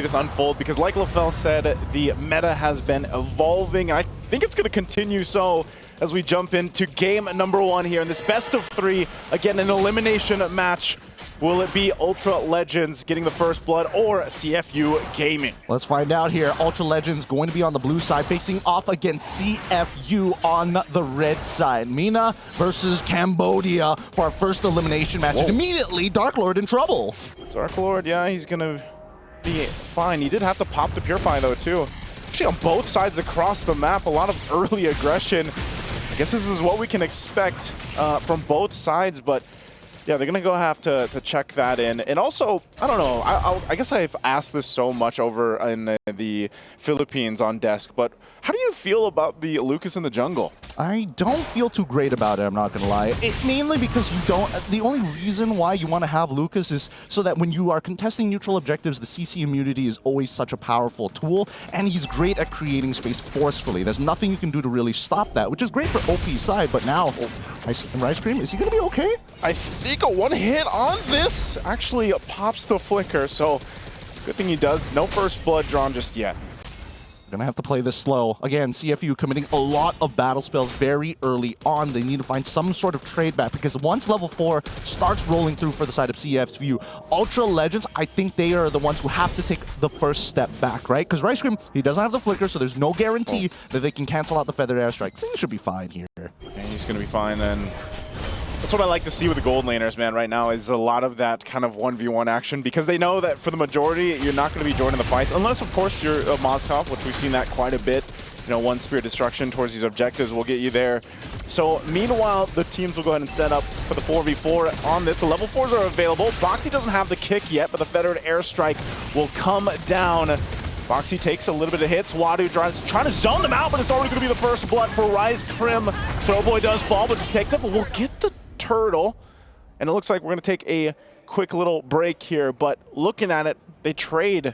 this unfold, because like LaFell said, the meta has been evolving, and I think it's going to continue so as we jump into game number 1 here in this best of 3. Again, an elimination match. Will it be Ultra Legends getting the first blood or CFU Gaming? Let's find out here. Ultra Legends going to be on the blue side, facing off against CFU on the red side. Mina versus Cambodia for our first elimination match. And immediately, Dark Lord in trouble. Dark Lord, yeah, he's going to be fine. He did have to pop the Purify though too. Actually on both sides across the map, a lot of early aggression. I guess this is what we can expect from both sides, but yeah, they're gonna have to check that in. And also, I don't know, I guess I've asked this so much over in the Philippines on desk, but how do you feel about the Lucas in the jungle? I don't feel too great about it, I'm not gonna lie. Mainly because you don't, the only reason why you want to have Lucas is so that when you are contesting neutral objectives, the CC immunity is always such a powerful tool, and he's great at creating space forcefully. There's nothing you can do to really stop that, which is great for OP's side, but now, Rice Cream, is he gonna be okay? I think a one hit on this actually pops the flicker, so good thing he does. No first blood drawn just yet. Gonna have to play this slow. Again, CFU committing a lot of battle spells very early on. They need to find some sort of trade back, because once level 4 starts rolling through for the side of CFU, Ultra Legends, I think they are the ones who have to take the first step back, right? Because Rice Cream, he doesn't have the flicker, so there's no guarantee that they can cancel out the feathered airstrike. Things should be fine here. Yeah, he's gonna be fine then. That's what I like to see with the gold laners, man, right now, is a lot of that kind of 1v1 action, because they know that for the majority, you're not going to be joining the fights, unless, of course, you're a Mozkov, which we've seen that quite a bit. You know, one Spirit Destruction towards these objectives will get you there. So, meanwhile, the teams will go ahead and set up for the 4v4 on this. The level 4s are available. Boxy doesn't have the kick yet, but the feathered airstrike will come down. Boxy takes a little bit of hits. Wadu trying to zone them out, but it's already going to be the first blood for Rise Crim. Throwboy does fall, but Detective will get the turtle, and it looks like we're going to take a quick little break here, but looking at it, they trade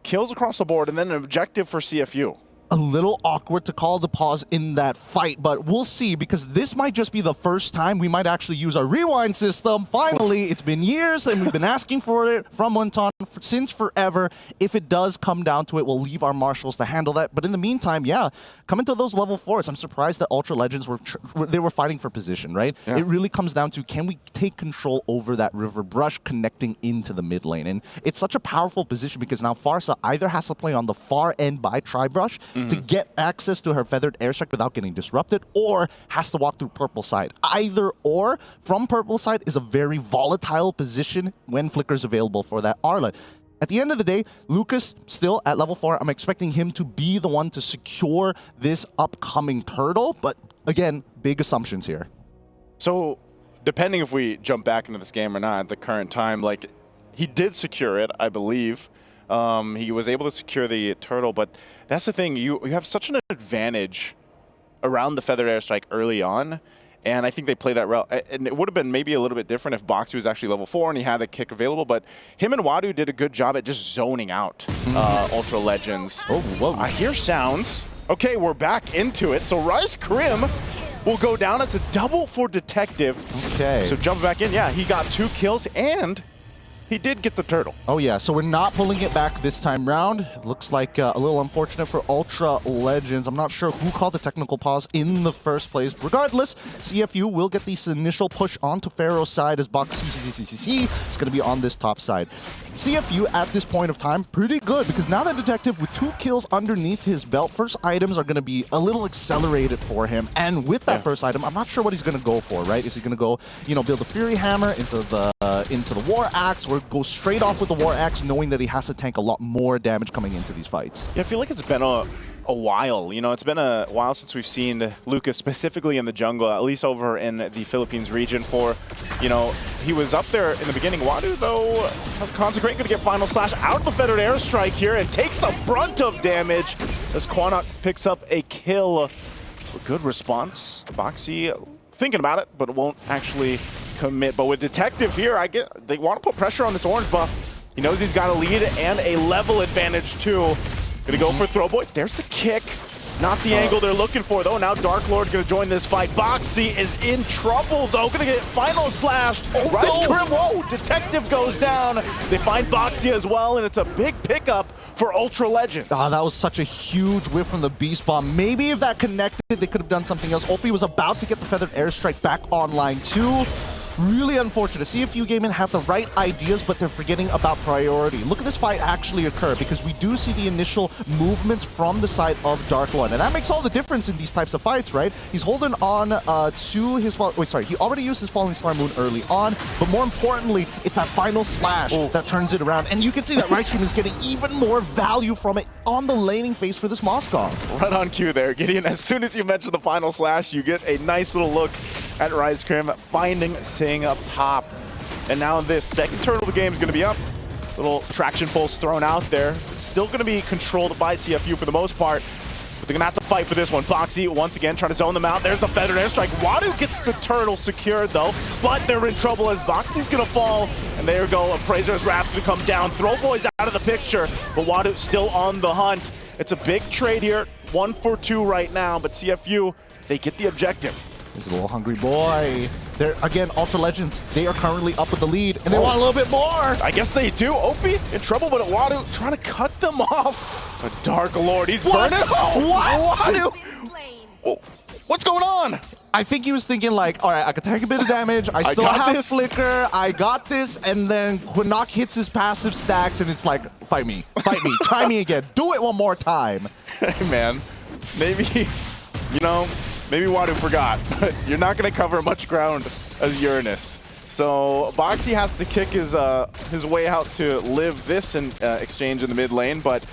kills across the board and then an objective for CFU. A little awkward to call the pause in that fight, but we'll see, because this might just be the first time we might actually use our rewind system. Finally, it's been years and we've been asking for it from Wonton since forever. If it does come down to it, we'll leave our marshals to handle that. But in the meantime, yeah, coming to those level 4s, I'm surprised that Ultra Legends were fighting for position, right? Yeah. It really comes down to, can we take control over that river brush connecting into the mid lane? And it's such a powerful position, because now Farsa either has to play on the far end by Tri-Brush to get access to her feathered airstrike without getting disrupted, or has to walk through purple side. Either or from purple side is a very volatile position when flicker's available for that Arlet. At the end of the day, Lucas still at level 4. I'm expecting him to be the one to secure this upcoming turtle, but again, big assumptions here. So, depending if we jump back into this game or not at the current time, like, he did secure it, I believe. He was able to secure the turtle, but that's the thing, you have such an advantage around the feathered airstrike early on, and I think they play that well. And it would have been maybe a little bit different if Boxy was actually level 4 and he had the kick available, but him and Wadu did a good job at just zoning out Ultra Legends. Oh, whoa. I hear sounds. Okay, we're back into it. So Rise Crim will go down. It's a double for Detective. Okay. So jump back in. Yeah, he got 2 kills and he did get the turtle. Oh yeah, so we're not pulling it back this time round. Looks like a little unfortunate for Ultra Legends. I'm not sure who called the technical pause in the first place. Regardless, CFU will get this initial push onto Pharaoh's side, as Box CCCCC is going to be on this top side. CFU at this point of time, pretty good, because now that Detective with 2 kills underneath his belt, first items are going to be a little accelerated for him. And with that first item, I'm not sure what he's going to go for, right? Is he going to go, you know, build the Fury Hammer into the War Axe, or go straight off with the War Axe, knowing that he has to tank a lot more damage coming into these fights? Yeah, I feel like it's been a while. You know, it's been a while since we've seen Lucas specifically in the jungle, at least over in the Philippines region. For, you know, he was up there in the beginning. Wadu, though, Consecrate going to get Final Slash out of the feathered airstrike here and takes the brunt of damage as Quanok picks up a kill. Good response. Boxy thinking about it, but won't actually commit. But with Detective here, they want to put pressure on this orange buff. He knows he's got a lead and a level advantage too. Gonna go for Throwboy. There's the kick. Not the angle they're looking for, though. Now Dark Lord going to join this fight. Boxy is in trouble, though. Going to get final slashed. Rice Grim, whoa, Detective goes down. They find Boxy as well, and it's a big pickup for Ultra Legends. That was such a huge whiff from the Beast Bomb. Maybe if that connected, they could have done something else. Opie was about to get the Feathered Airstrike back online, too. Really unfortunate. CFU Gaming have the right ideas, but they're forgetting about priority. Look at this fight actually occur, because we do see the initial movements from the side of Dark Lord, and that makes all the difference in these types of fights, right? He's holding on to his... he already used his Falling Star Moon early on, but more importantly, it's that final slash that turns it around, and you can see that Rice Stream is getting even more value from it on the laning phase for this Moskov. Right on cue there, Gideon. As soon as you mention the final slash, you get a nice little look at Rice Grim finding Sing up top. And now this second turn of the game is going to be up. Little traction pulse thrown out there. Still going to be controlled by CFU for the most part. But they're going to have to fight for this one. Boxy, once again, trying to zone them out. There's the Feathered Airstrike. Wadu gets the turtle secured, though. But they're in trouble as Boxy's going to fall. And there you go. Appraiser's Wrath to come down. Throwboy's out of the picture. But Wadu still on the hunt. It's a big trade here. 1 for 2 right now. But CFU, they get the objective. He's a little hungry boy. They're, again, Ultra Legends, they are currently up with the lead, and they want a little bit more. I guess they do. Opie in trouble, but Wadu trying to cut them off. A Dark Lord, he's burning. What? Wadu. What's going on? I think he was thinking like, all right, I could take a bit of damage. I still have this. Flicker. I got this. And then Quinnock hits his passive stacks, and it's like, fight me. Fight me. Try me again. Do it one more time. Hey, man. Maybe, you know, maybe Wadu forgot, but you're not going to cover much ground as Uranus. So Boxy has to kick his way out to live this in exchange in the mid lane. But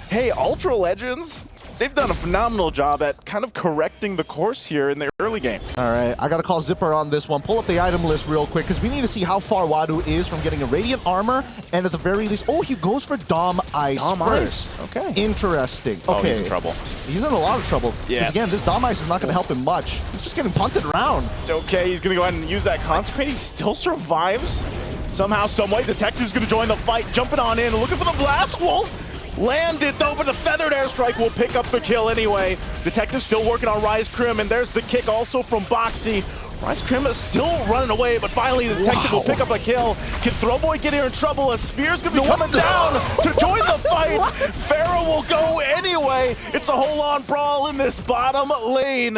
hey, Ultra Legends, they've done a phenomenal job at kind of correcting the course here in the early game. All right, I got to call Zipper on this one. Pull up the item list real quick, because we need to see how far Wadu is from getting a Radiant Armor, and at the very least, oh, he goes for Dom Ice first. Okay. Interesting. Oh, okay. he's in trouble. He's in a lot of trouble. Yeah. Because again, this Dom Ice is not going to help him much. He's just getting punted around. Okay, he's going to go ahead and use that Consecrate. He still survives. Somehow, someway, Detective's going to join the fight, jumping on in, looking for the Blast Wolf. Land it though, but the Feathered Airstrike will pick up the kill anyway. Detective still working on Rice Grim, and there's the kick also from Boxy. Rice Grim is still running away, but finally the Detective will pick up a kill. Can Throwboy get here in trouble as Spear's gonna be coming down to join the fight? Pharaoh will go anyway. It's a hold-on brawl in this bottom lane.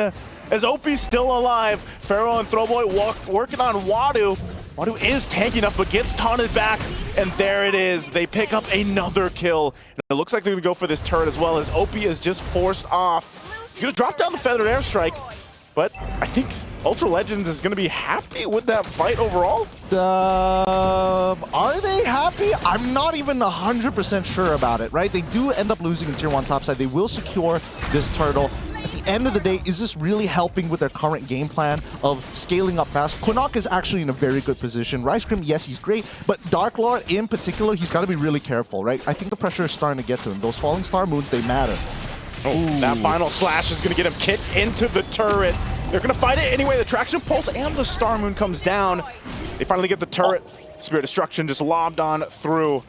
As Opie's still alive, Pharaoh and Throwboy working on Wadu. Wadu is tanky enough, but gets taunted back, and there it is. They pick up another kill. And it looks like they're going to go for this turret as well, as Opie is just forced off. He's going to drop down the Feathered Airstrike, but I think Ultra Legends is going to be happy with that fight overall. Are they happy? I'm not even 100% sure about it, right? They do end up losing in Tier 1 topside. They will secure this turtle. At the end of the day, is this really helping with their current game plan of scaling up fast? Quinnock is actually in a very good position. Rice Grim, yes, he's great, but Dark Lord in particular, he's got to be really careful, right? I think the pressure is starting to get to him. Those Falling Star Moons, they matter. Oh, that final slash is going to get him kicked into the turret. They're going to fight it anyway. The Traction Pulse and the Star Moon comes down. They finally get the turret. Spirit Destruction just lobbed on through.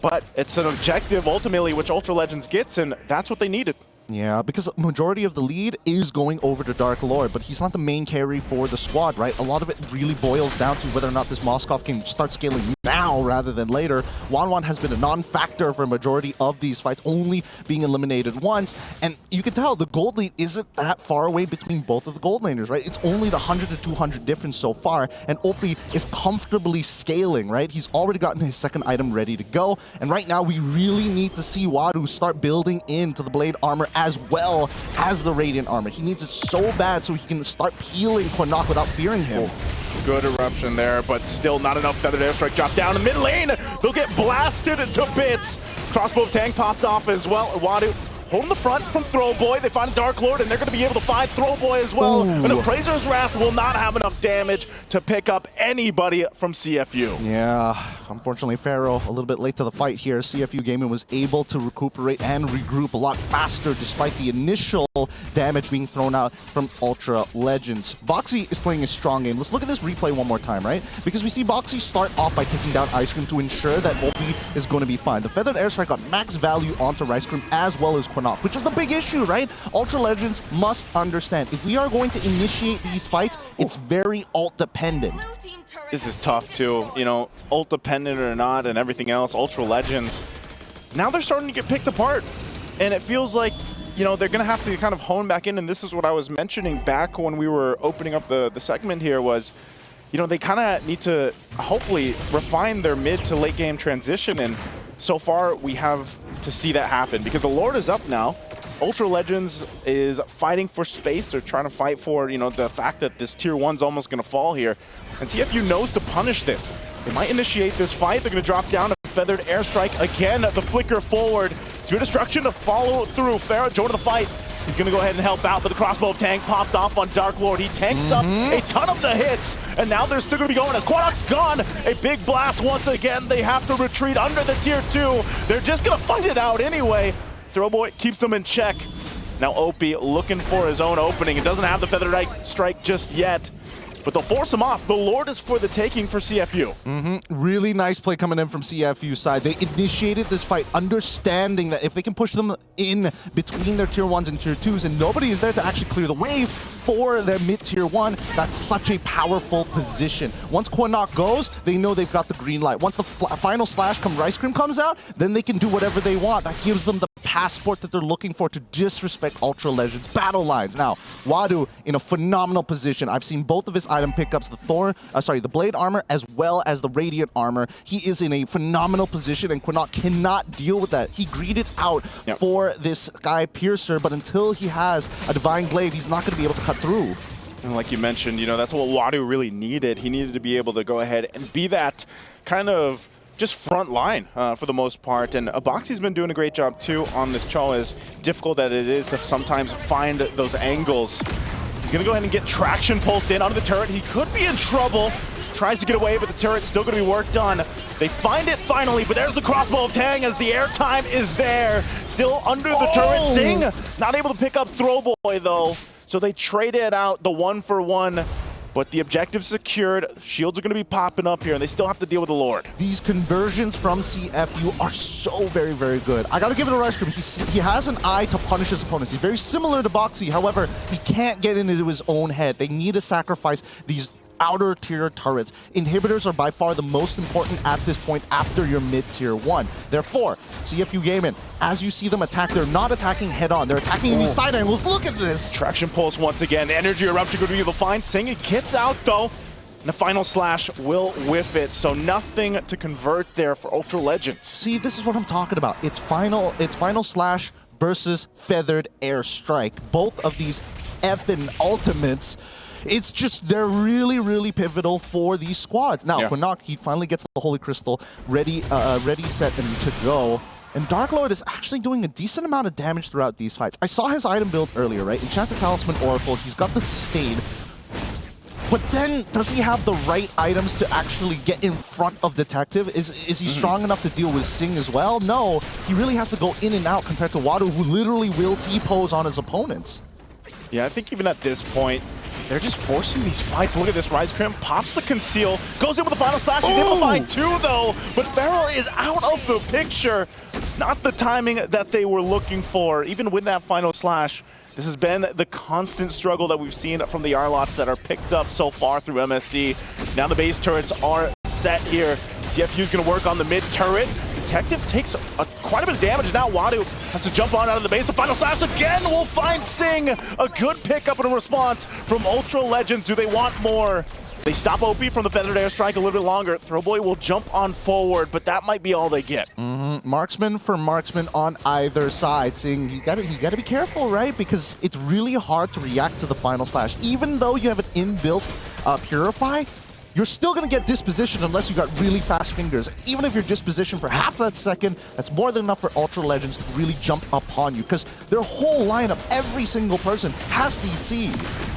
But it's an objective, ultimately, which Ultra Legends gets, and that's what they needed. Yeah, because majority of the lead is going over to Dark Lord, but he's not the main carry for the squad, right? A lot of it really boils down to whether or not this Moskov can start scaling now rather than later. Wanwan has been a non-factor for a majority of these fights, only being eliminated once, and you can tell the gold lead isn't that far away between both of the gold laners, right? It's only the 100 to 200 difference so far, and Opie is comfortably scaling, right? He's already gotten his second item ready to go, and right now we really need to see Wadu start building into the Blade Armor as well as the Radiant Armor. He needs it so bad so he can start peeling Quinnock without fearing him. Good eruption there, but still not enough. Feathered Airstrike drop down in mid lane. They'll get blasted to bits. Crossbow tank popped off as well. Wadu holding the front from Throwboy. They find a Dark Lord, and they're going to be able to find Throwboy as well. And Appraiser's Wrath will not have enough damage to pick up anybody from CFU. Yeah, unfortunately, Pharaoh a little bit late to the fight here. CFU Gaming was able to recuperate and regroup a lot faster despite the initial damage being thrown out from Ultra Legends. Boxy is playing a strong game. Let's look at this replay one more time, right? Because we see Boxy start off by taking down Ice Cream to ensure that Opie is going to be fine. The Feathered Airstrike got max value onto Rice Cream as well as Quinnock. Quinnock, which is the big issue, right? Ultra Legends must understand, if we are going to initiate these fights, it's very ult dependent. This is tough too, you know, ult dependent or not and everything else. Ultra Legends, now they're starting to get picked apart. And it feels like, you know, they're going to have to kind of hone back in. And this is what I was mentioning back when we were opening up the segment here was, you know, they kind of need to hopefully refine their mid to late game transition. And so far we have to see that happen because the Lord is up now. Ultra Legends is fighting for space. They're trying to fight for, you know, the fact that this tier 1's almost going to fall here. And CFU knows to punish this. They might initiate this fight. They're going to drop down a feathered airstrike again. The flicker forward. Spear Destruction to follow through. Pharah joined the fight. He's going to go ahead and help out, but the crossbow tank popped off on Dark Lord. He tanks up a ton of the hits, and now they're still going to be going as Quinnock's gone. A big blast once again. They have to retreat under the tier 2. They're just going to fight it out anyway. Throwboy keeps them in check. Now Opie looking for his own opening. It doesn't have the feathered strike just yet, but they'll force him off. The Lord is for the taking for CFU. Really nice play coming in from CFU side. They initiated this fight understanding that if they can push them in between their tier 1s and tier 2s and nobody is there to actually clear the wave for their mid tier 1, that's such a powerful position. Once Quinnock goes, they know they've got the green light. Once the final slash Rice Cream comes out, then they can do whatever they want. That gives them the passport that they're looking for to disrespect Ultra Legends battle lines. Now, Wadu in a phenomenal position. I've seen both of his item pickups, the blade armor as well as the radiant armor. He is in a phenomenal position and Quinnock cannot deal with that. He greeted out for this guy Piercer, but until he has a divine glaive, he's not going to be able to cut through. And like you mentioned, you know, that's what Wadu really needed. He needed to be able to go ahead and be that kind of just front line for the most part. And Aboxy's been doing a great job too on this Cho, as difficult that it is to sometimes find those angles. He's going to go ahead and get traction pulsed in onto the turret. He could be in trouble. Tries to get away, but the turret's still going to be worked on. They find it finally, but there's the crossbow of Tang as the airtime is there. Still under the turret. Zing not able to pick up Throwboy though. So they traded out the 1-for-1. But the objective's secured. Shields are going to be popping up here, and they still have to deal with the Lord. These conversions from CFU are so very, very good. I got to give it to Rice Cream. He has an eye to punish his opponents. He's very similar to Boxy. However, he can't get into his own head. They need to sacrifice these outer tier turrets. Inhibitors are by far the most important at this point after your mid tier 1. Therefore, CFU Gaming, as you see them attack, they're not attacking head on. They're attacking in these side angles. Look at this. Traction pulse once again. Energy eruption going to be able to find. Sing it gets out though. And the final slash will whiff it. So nothing to convert there for Ultra Legends. See, this is what I'm talking about. It's final slash versus feathered airstrike. Both of these effing ultimates. It's just, they're really, really pivotal for these squads. Now, Quinnock, he finally gets the Holy Crystal ready, set, and to go. And Dark Lord is actually doing a decent amount of damage throughout these fights. I saw his item build earlier, right? Enchanted Talisman Oracle, he's got the Sustain. But then, does he have the right items to actually get in front of Detective? Is he strong enough to deal with Sing as well? No, he really has to go in and out compared to Wadu, who literally will T-pose on his opponents. Yeah, I think even at this point, they're just forcing these fights. Look at this. Rice Cream pops the conceal, goes in with the final slash. He's able to find 2 though, but Pharaoh is out of the picture. Not the timing that they were looking for. Even with that final slash, this has been the constant struggle that we've seen from the Arlots that are picked up so far through MSC. Now the base turrets are set here. CFU's going to work on the mid turret. Detective takes quite a bit of damage. Now Wadu has to jump on out of the base. The final slash again will find Sing. A good pickup and a response from Ultra Legends. Do they want more? They stop OP from the feathered airstrike a little bit longer. Throwboy will jump on forward, but that might be all they get. Marksman for marksman on either side. Sing, you gotta be careful, right? Because it's really hard to react to the final slash. Even though you have an inbuilt Purify, you're still going to get disposition unless you got really fast fingers. Even if you're dispositioned for half that second, that's more than enough for Ultra Legends to really jump upon you, because their whole lineup, every single person, has CC.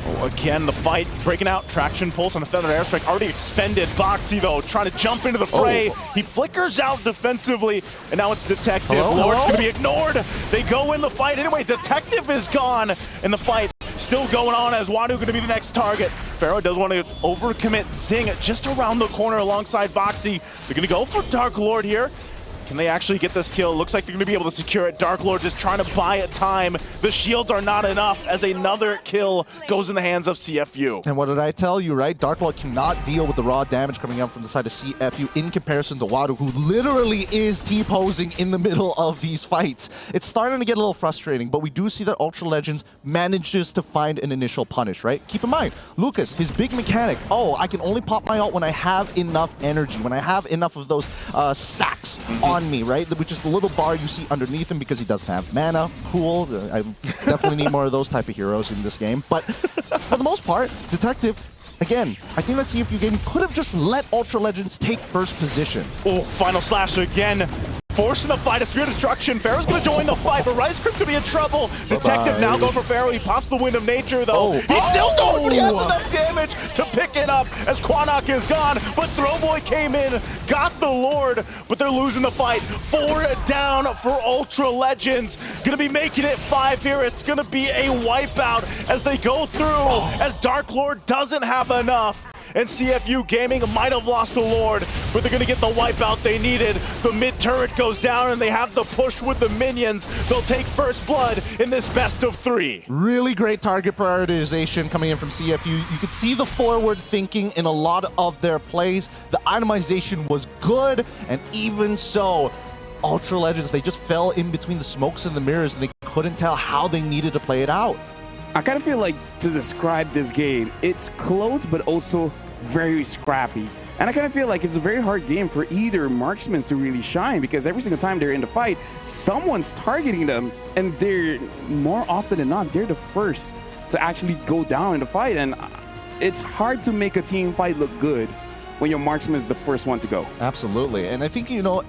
Oh, again, the fight breaking out. Traction pulse on the feathered airstrike already expended. Boxy, though, trying to jump into the fray. He flickers out defensively, and now it's Detective. Lord's going to be ignored. They go in the fight anyway. Detective is gone, and the fight still going on as Wadu going to be the next target. Pharaoh does want to overcommit Zing just around the corner alongside Boxy. They're going to go for Dark Lord here. Can they actually get this kill? Looks like they're going to be able to secure it. Dark Lord just trying to buy it time. The shields are not enough as another kill goes in the hands of CFU. And what did I tell you, right? Dark Lord cannot deal with the raw damage coming out from the side of CFU in comparison to Wadu, who literally is T-posing in the middle of these fights. It's starting to get a little frustrating, but we do see that Ultra Legends manages to find an initial punish, right? Keep in mind, Lucas, his big mechanic, oh, I can only pop my ult when I have enough energy, when I have enough of those stacks on me, right? Which is the little bar you see underneath him because he doesn't have mana. Cool. I definitely need more of those type of heroes in this game. But for the most part, Detective, again, I think that CFU game could have just let Ultra Legends take first position. Oh, Final Slash again. Forcing the fight, a Spear Destruction. Pharaoh's going to join the fight, but Rice Cream could be in trouble. Detective now going for Pharaoh. He pops the Wind of Nature, though. He's still going, but he has enough damage to pick it up as Quanok is gone. But Throwboy came in, got the Lord, but they're losing the fight. 4 down for Ultra Legends. Going to be making it 5 here. It's going to be a wipeout as they go through, as Dark Lord doesn't have enough. And CFU Gaming might have lost the Lord, but they're going to get the wipeout they needed. The mid turret goes down, and they have the push with the minions. They'll take first blood in this best of 3. Really great target prioritization coming in from CFU. You could see the forward thinking in a lot of their plays. The itemization was good, and even so, Ultra Legends, they just fell in between the smokes and the mirrors, and they couldn't tell how they needed to play it out. I kind of feel like to describe this game, it's close but also very scrappy. And I kind of feel like it's a very hard game for either marksmen to really shine, because every single time they're in the fight, someone's targeting them, and they're more often than not, they're the first to actually go down in the fight. And it's hard to make a team fight look good when your marksman is the first one to go. Absolutely. And I think, you know,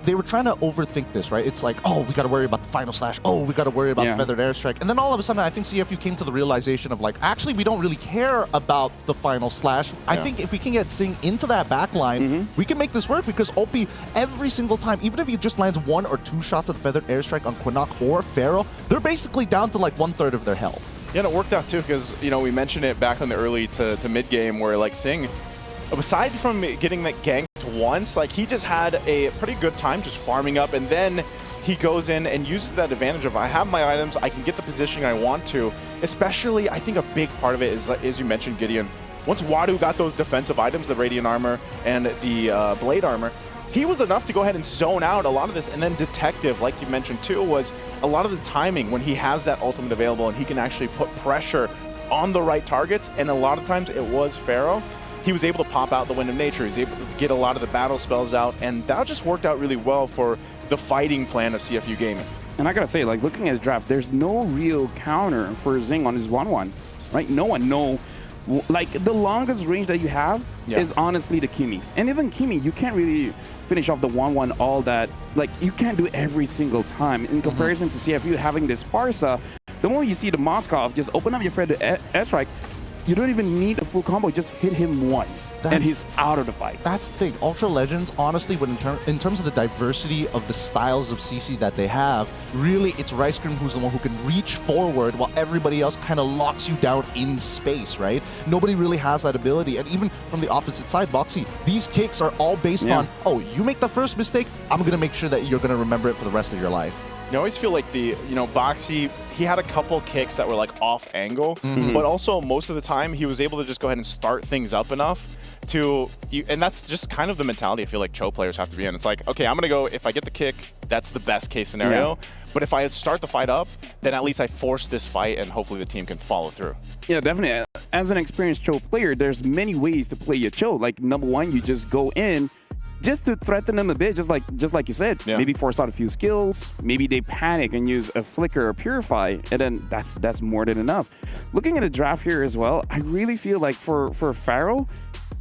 they were trying to overthink this, right? It's like, oh, we got to worry about the Final Slash. Oh, we got to worry about the Feathered Airstrike. And then all of a sudden, I think CFU came to the realization of like, actually, we don't really care about the Final Slash. I think if we can get Sing into that back line, we can make this work, because Opie, every single time, even if he just lands 1 or 2 shots of the Feathered Airstrike on Quinnock or Pharaoh, they're basically down to like 1/3 of their health. Yeah, and it worked out too, because, you know, we mentioned it back in the early to mid game where like Sing, aside from getting that ganked once, like he just had a pretty good time just farming up, and then he goes in and uses that advantage of, I have my items, I can get the positioning I want to. Especially, I think a big part of it is, as you mentioned, Gideon, once Wadu got those defensive items, the Radiant Armor and the Blade Armor, he was enough to go ahead and zone out a lot of this. And then Detective, like you mentioned too, was a lot of the timing when he has that ultimate available and he can actually put pressure on the right targets, and a lot of times it was Pharaoh. He was able to pop out the Wind of Nature. He was able to get a lot of the battle spells out, and that just worked out really well for the fighting plan of CFU Gaming. And I gotta say, like, looking at the draft, there's no real counter for Zing on his 1-1, right? No one, like, the longest range that you have is honestly the Kimi. And even Kimi, you can't really finish off the 1-1 all that, like, you can't do it every single time. In comparison to CFU having this Farsa, the moment you see the Moskov, just open up your Feathered Airstrike, you don't even need a full combo, just hit him once, and he's out of the fight. That's the thing. Ultra Legends, honestly, when in terms of the diversity of the styles of CC that they have, really it's Rice Cream who's the one who can reach forward while everybody else kind of locks you down in space, right? Nobody really has that ability. And even from the opposite side, Boxy, these kicks are all based on, oh, you make the first mistake, I'm going to make sure that you're going to remember it for the rest of your life. You always feel like Boxy, he had a couple kicks that were like off angle, but also most of the time he was able to just go ahead and start things up enough to, and that's just kind of the mentality I feel like Cho players have to be in. It's like, okay, I'm going to go, if I get the kick, that's the best case scenario. But if I start the fight up, then at least I force this fight and hopefully the team can follow through. Yeah, definitely. As an experienced Cho player, there's many ways to play your Cho. Like, number one, you just go in just to threaten them a bit, just like you said. Maybe force out a few skills. Maybe they panic and use a Flicker or Purify, and then that's more than enough. Looking at the draft here as well, I really feel like for Pharaoh,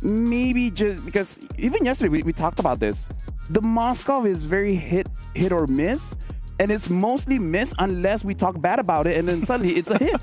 maybe just because even yesterday we talked about this, the Moskov is very hit or miss, and it's mostly missed unless we talk bad about it, and then suddenly it's a hit.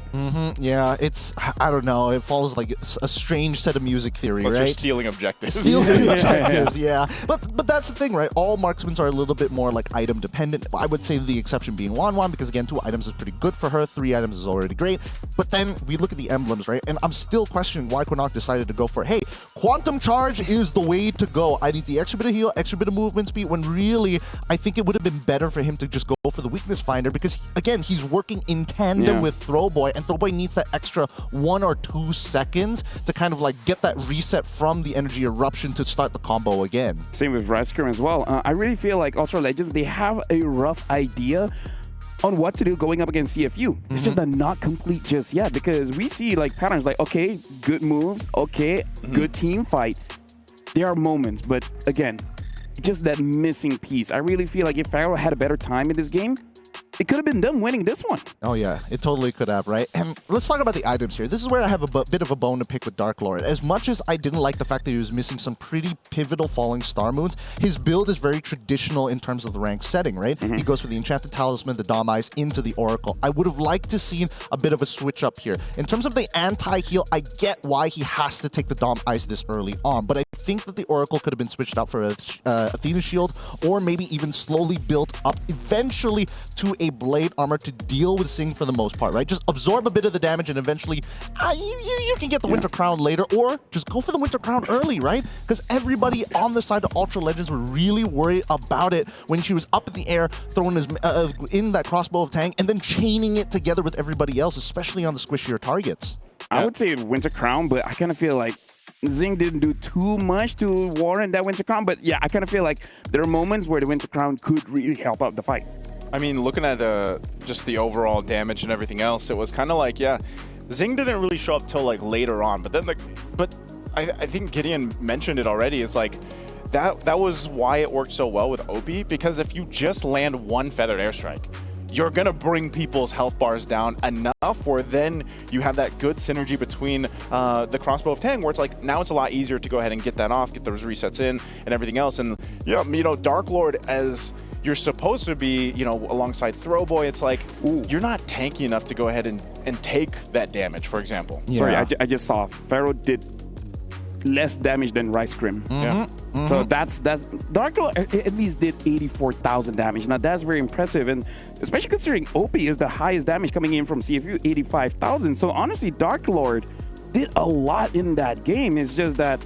Yeah, it's, I don't know, it falls like a strange set of music theory, Unless right? you're stealing objectives. Stealing objectives, yeah. But that's the thing, right? All marksmans are a little bit more like item dependent. I would say the exception being Wan, because again, 2 items is pretty good for her, 3 items is already great. But then we look at the emblems, right? And I'm still questioning why Quinnock decided to go for, hey, Quantum Charge is the way to go. I need the extra bit of heal, extra bit of movement speed, when really, I think it would have been better for him to just go for the weakness finder, because again, he's working in tandem with Throwboy, and Throwboy needs that extra 1 or 2 seconds to kind of like get that reset from the energy eruption to start the combo again. Same with Rice Cream as well. I really feel like Ultra Legends, they have a rough idea on what to do going up against CFU. It's just that not complete just yet, because we see like patterns like, okay, good moves, okay, good team fight. There are moments, but again, just that missing piece. I really feel like if Pharaoh had a better time in this game, it could have been them winning this one. Oh yeah, it totally could have, right? And let's talk about the items here. This is where I have a bit of a bone to pick with Dark Lord. As much as I didn't like the fact that he was missing some pretty pivotal falling star moons, his build is very traditional in terms of the rank setting, right? He goes for the Enchanted Talisman, the Dom Eyes, into the Oracle. I would have liked to see a bit of a switch up here. In terms of the anti-heal, I get why he has to take the Dom Eyes this early on, but I think that the Oracle could have been switched out for a Athena Shield, or maybe even slowly built up eventually to a Blade Armor to deal with Sing for the most part, right? Just absorb a bit of the damage and eventually you can get the Winter Crown later, or just go for the Winter Crown early, right? Because everybody on the side of Ultra Legends were really worried about it when she was up in the air, throwing his, in that crossbow of Tang, and then chaining it together with everybody else, especially on the squishier targets. I would say Winter Crown, but I kind of feel like Zing didn't do too much to warrant that Winter Crown. But yeah, I kind of feel like there are moments where the Winter Crown could really help out the fight. I mean, looking at just the overall damage and everything else, it was kind of like, yeah, Zing didn't really show up till like later on. But then, I think Gideon mentioned it already. It's like that was why it worked so well with Opie, because if you just land one feathered airstrike, you're gonna bring people's health bars down enough where then you have that good synergy between the crossbow of Tang, where it's like now it's a lot easier to go ahead and get that off, get those resets in and everything else. And yeah, you know, Dark Lord, as you're supposed to be, you know, alongside Throwboy, it's like, ooh, you're not tanky enough to go ahead and take that damage, for example. Yeah. Sorry, I just saw Pharaoh did less damage than Rice Cream. So that's Dark Lord at least did 84,000 damage. Now that's very impressive, and especially considering Opie is the highest damage coming in from CFU, 85,000. So honestly, Dark Lord did a lot in that game. It's just that,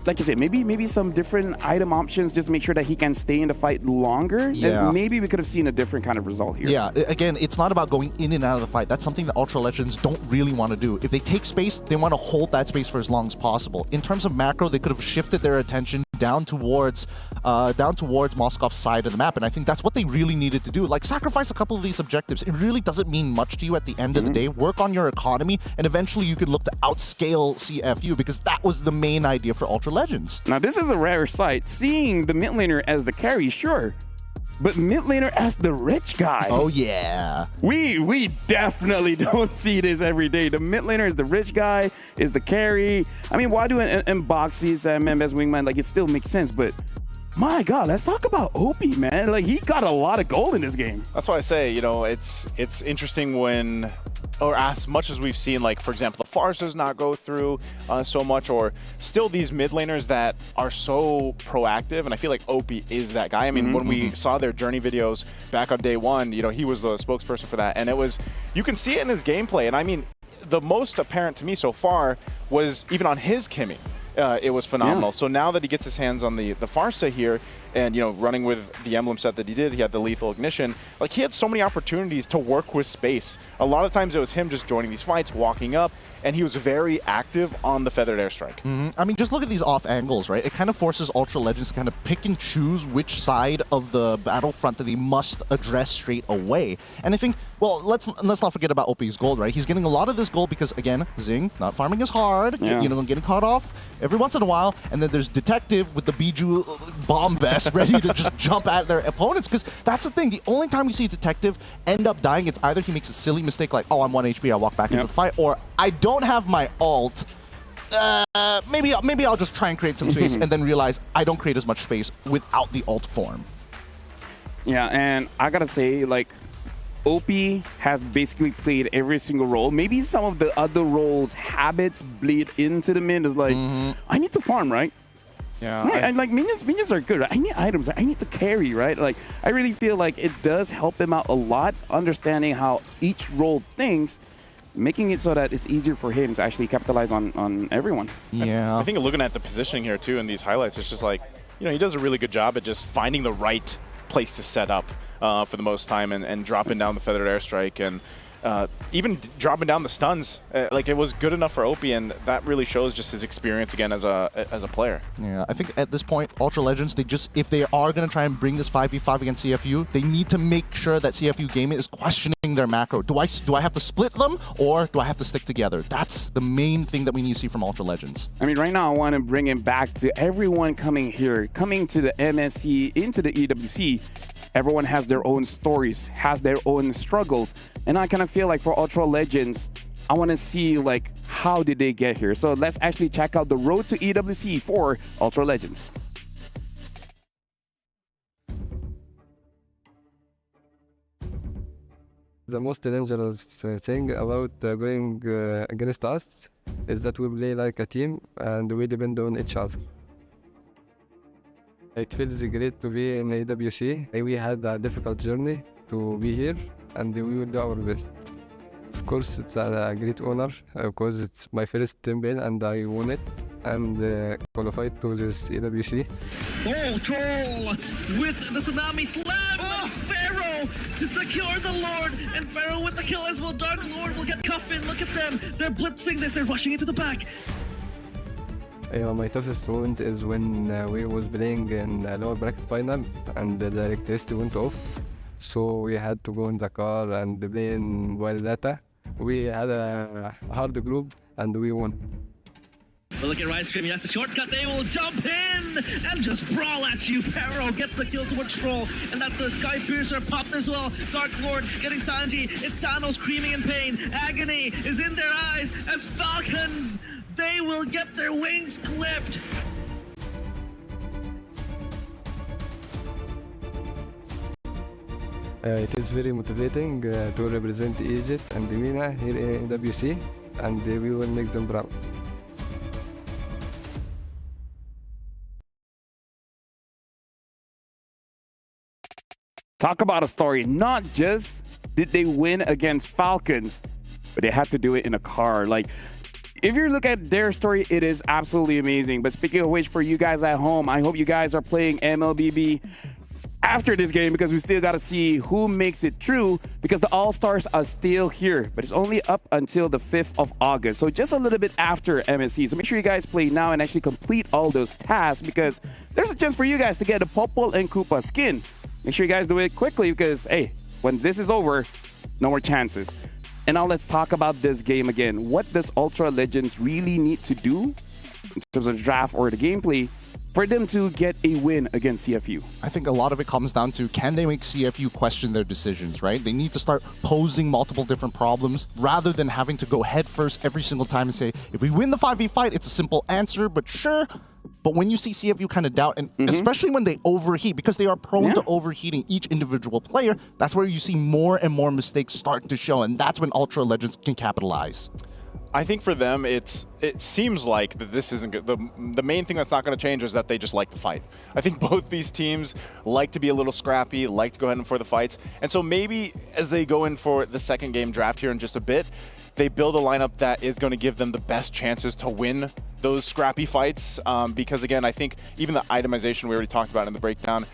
like you said, maybe some different item options just to make sure that he can stay in the fight longer. Yeah. And maybe we could have seen a different kind of result here. Yeah, again, it's not about going in and out of the fight. That's something that Ultra Legends don't really want to do. If they take space, they want to hold that space for as long as possible. In terms of macro, they could have shifted their attention down towards Moscow's side of the map, and I think that's what they really needed to do. Like, sacrifice a couple of these objectives. It really doesn't mean much to you at the end of the day. Work on your economy, and eventually you can look to outscale CFU, because that was the main idea for Ultra Legends. Now this is a rare sight, seeing the mid laner as the carry, sure, but mid laner as the rich guy. Oh yeah. We definitely don't see this every day. The mid laner is the rich guy, is the carry. I mean, why do Boxy's as wingman? Like, it still makes sense, but my God, let's talk about Opie, man. Like, he got a lot of gold in this game. That's why I say, you know, it's interesting when, or as much as we've seen, like, for example, the Farce does not go through so much, or still these mid laners that are so proactive, and I feel like Opie is that guy. I mean, when we saw their journey videos back on day one, you know, he was the spokesperson for that, and it was, you can see it in his gameplay, and I mean, the most apparent to me so far was even on his Kimmy. It was phenomenal. So now that he gets his hands on the Farsa here, and, you know, running with the emblem set that he did, he had the lethal ignition. Like, he had so many opportunities to work with space. A lot of times it was him just joining these fights, walking up, and he was very active on the feathered airstrike. I mean, just look at these off angles, right? It kind of forces Ultra Legends to kind of pick and choose which side of the battlefront that he must address straight away. And I think, well, let's not forget about Opie's gold, right? He's getting a lot of this gold because, again, Zing not farming as hard, you know, getting caught off every once in a while, and then there's Detective with the Bijou bomb vest ready to just jump at their opponents, because that's the thing. The only time we see a Detective end up dying, it's either he makes a silly mistake like, oh, I'm 1 HP, I'll walk back into the fight, or I don't have my ult, maybe I'll just try and create some space and then realize I don't create as much space without the ult form. Yeah, and I gotta say, like, OP has basically played every single role. Maybe some of the other roles, habits bleed into the mid. Is like, I need to farm, right? Yeah. Right, and like minions are good, right? I need items, I need to carry, right? Like, I really feel like it does help them out a lot, understanding how each role thinks, making it so that it's easier for him to actually capitalize on everyone. Yeah. I think looking at the positioning here too in these highlights, it's just like, you know, he does a really good job at just finding the right place to set up for the most time and dropping down the feathered airstrike and even dropping down the stuns. Like, it was good enough for Opie, and that really shows just his experience again as a player. Yeah, I think at this point, Ultra Legends, they just, if they are going to try and bring this 5v5 against CFU, they need to make sure that CFU Gaming is questioning their macro. Do I have to split them, or do I have to stick together? That's the main thing that we need to see from Ultra Legends. I mean, right now I want to bring it back to everyone coming here, coming to the MSC, into the EWC. Everyone has their own stories, has their own struggles. And I kind of feel like for Ultra Legends, I want to see, like, how did they get here? So let's actually check out the road to EWC for Ultra Legends. The most dangerous thing about going against us is that we play like a team and we depend on each other. It feels great to be in AWC. We had a difficult journey to be here, and we will do our best. Of course, it's a great honor because it's my first team win and I won it and qualified to this EWC. Oh, Troll with the Tsunami Slam! It's Pharaoh to secure the Lord, and Pharaoh with the kill as well. Dark Lord will get Cuffin. Look at them. They're blitzing this. They're rushing into the back. My toughest moment is when we was playing in lower bracket finals and the electricity went off. So we had to go in the car and play in wild data. We had a hard group and we won. But look at Rice Cream, that's the shortcut. They will jump in and just brawl at you. Pharaoh gets the kill towards Troll, and that's a Sky Piercer popped as well. Dark Lord getting Sanji. It's Sano screaming in pain. Agony is in their eyes as Falcons, they will get their wings clipped. It is very motivating to represent Egypt and MENA here in WC, and we will make them proud. Talk about a story. Not just did they win against Falcons, but they had to do it in a car. Like, if you look at their story, it is absolutely amazing. But speaking of which, for you guys at home, I hope you guys are playing MLBB after this game, because we still got to see who makes it through, because the All-Stars are still here, but it's only up until the 5th of August. So just a little bit after MSC. So make sure you guys play now and actually complete all those tasks, because there's a chance for you guys to get a Popol and Koopa skin. Make sure you guys do it quickly, because, hey, when this is over, no more chances. And now let's talk about this game again. What does Ultra Legends really need to do in terms of the draft or the gameplay for them to get a win against CFU? I think a lot of it comes down to, can they make CFU question their decisions, right? They need to start posing multiple different problems rather than having to go head first every single time and say, if we win the 5v fight, it's a simple answer, but sure. But when you see CFU kind of doubt, and especially when they overheat, because they are prone to overheating each individual player, that's where you see more and more mistakes start to show, and that's when Ultra Legends can capitalize. I think for them, it seems like that this isn't good. The main thing that's not going to change is that they just like to fight. I think both these teams like to be a little scrappy, like to go ahead and for the fights. And so maybe as they go in for the second game draft here in just a bit, they build a lineup that is going to give them the best chances to win those scrappy fights. Because again, I think even the itemization we already talked about in the breakdown,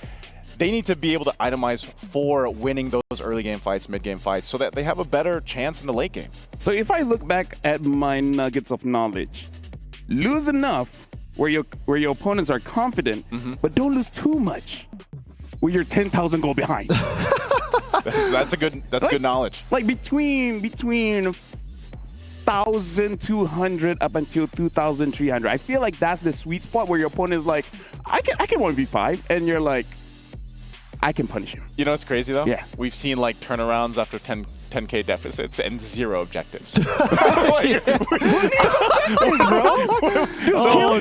they need to be able to itemize for winning those early game fights, mid game fights, so that they have a better chance in the late game. So if I look back at my nuggets of knowledge, lose enough where your opponents are confident, but don't lose too much where you're 10,000 goal behind. That's good knowledge. Like between 1,200 up until 2,300. I feel like that's the sweet spot where your opponent is like, I can 1v5, and you're like, I can punish you. You know what's crazy though? Yeah. We've seen like turnarounds after 10K deficits and 0 objectives. Kills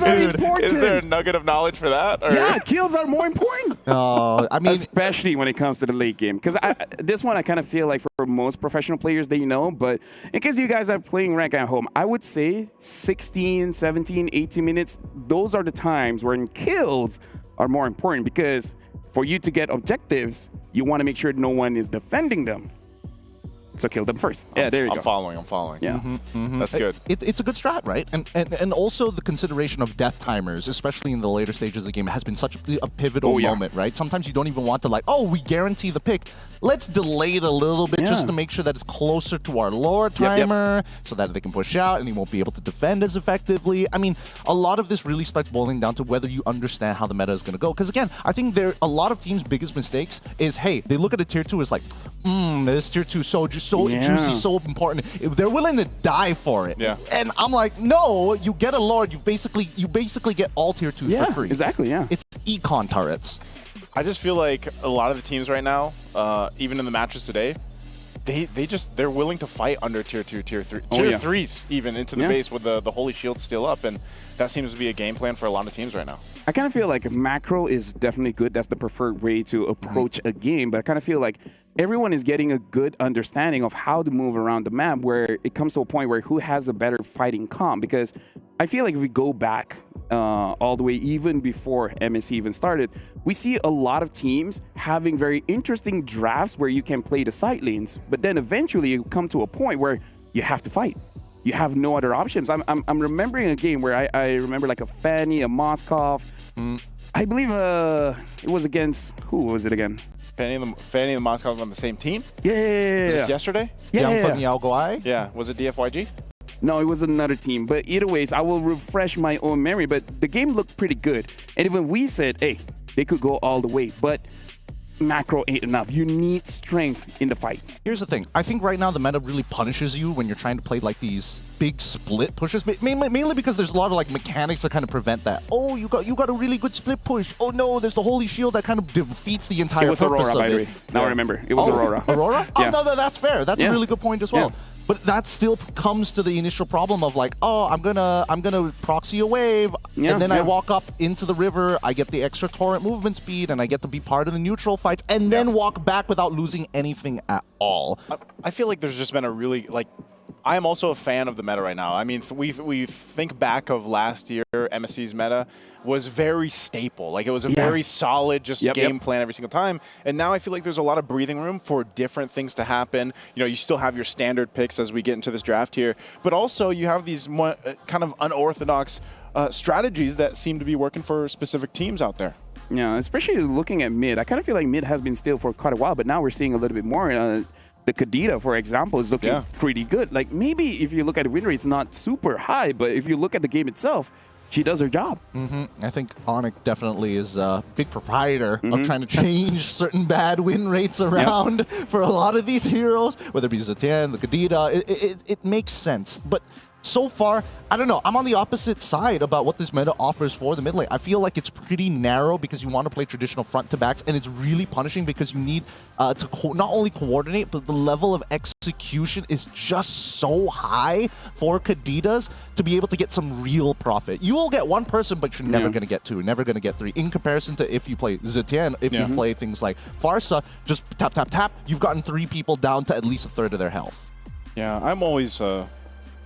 are important. Is there a nugget of knowledge for that? Or? Yeah, kills are more important. I mean, especially when it comes to the late game. Because this one, I kind of feel like for most professional players, they know. But in case you guys are playing rank at home, I would say 16, 17, 18 minutes, those are the times when kills are more important. Because for you to get objectives, you want to make sure no one is defending them. So kill them first. Yeah, there you go. I'm following. Yeah. That's good. It's a good strat, right? And also the consideration of death timers, especially in the later stages of the game, has been such a pivotal moment, right? Sometimes you don't even want to like, oh, we guarantee the pick. Let's delay it a little bit just to make sure that it's closer to our lower timer so that they can push out and he won't be able to defend as effectively. I mean, a lot of this really starts boiling down to whether you understand how the meta is going to go. Because again, I think a lot of teams' biggest mistakes is, hey, they look at a tier 2 as like, this tier 2 so juicy, so important. They're willing to die for it. Yeah. And I'm like, no, you get a Lord, you basically get all tier 2s for free. Exactly, yeah. It's econ turrets. I just feel like a lot of the teams right now, even in the matches today, they're willing to fight under tier 2, tier 3, tier 3s even into the base with the Holy Shield still up, and that seems to be a game plan for a lot of teams right now. I kind of feel like macro is definitely good. That's the preferred way to approach a game. But I kind of feel like everyone is getting a good understanding of how to move around the map where it comes to a point where who has a better fighting comp. Because I feel like if we go back all the way even before MSC even started, we see a lot of teams having very interesting drafts where you can play the side lanes. But then eventually you come to a point where you have to fight. You have no other options. I'm remembering a game where I remember like a Fanny, a Moskov. I believe it was against, who was it again? Fanny and the Moskov on the same team? Yeah. Was this yesterday? Yeah. Was it DFYG? No, it was another team. But either ways, I will refresh my own memory. But the game looked pretty good. And even we said, hey, they could go all the way. But macro ain't enough. You need strength in the fight. Here's the thing. I think right now the meta really punishes you when you're trying to play like these big split pushes, mainly because there's a lot of like mechanics that kind of prevent that. Oh, you got a really good split push. Oh no, there's the Holy Shield that kind of defeats the entire purpose Aurora, of by the it. way. Now I remember. It was Aurora. Aurora? Yeah. Oh, no, that's fair. That's a really good point as well. Yeah. But that still comes to the initial problem of like, oh, I'm gonna proxy a wave, and then I walk up into the river, I get the extra torrent movement speed, and I get to be part of the neutral fights, and then walk back without losing anything at all. I feel like there's just been a really, like, I am also a fan of the meta right now. I mean, we think back of last year, MSC's meta was very staple. Like, it was a very solid game plan every single time. And now I feel like there's a lot of breathing room for different things to happen. You know, you still have your standard picks as we get into this draft here, but also you have these kind of unorthodox strategies that seem to be working for specific teams out there. Yeah, especially looking at mid. I kind of feel like mid has been still for quite a while, but now we're seeing a little bit more. The Kadita, for example, is looking pretty good. Like, maybe if you look at the win rate, it's not super high, but if you look at the game itself, she does her job. I think Onyx definitely is a big proprietor of trying to change certain bad win rates around for a lot of these heroes, whether it be Zetian, the Kadita. It makes sense. But so far, I don't know. I'm on the opposite side about what this meta offers for the mid lane. I feel like it's pretty narrow because you want to play traditional front-to-backs, and it's really punishing because you need to not only coordinate, but the level of execution is just so high for Kaditas to be able to get some real profit. You will get one person, but you're never going to get two, never going to get three. In comparison to if you play Zetian, if you play things like Farsa, just tap, tap, tap, you've gotten 3 people down to at least a third of their health. Yeah, I'm always...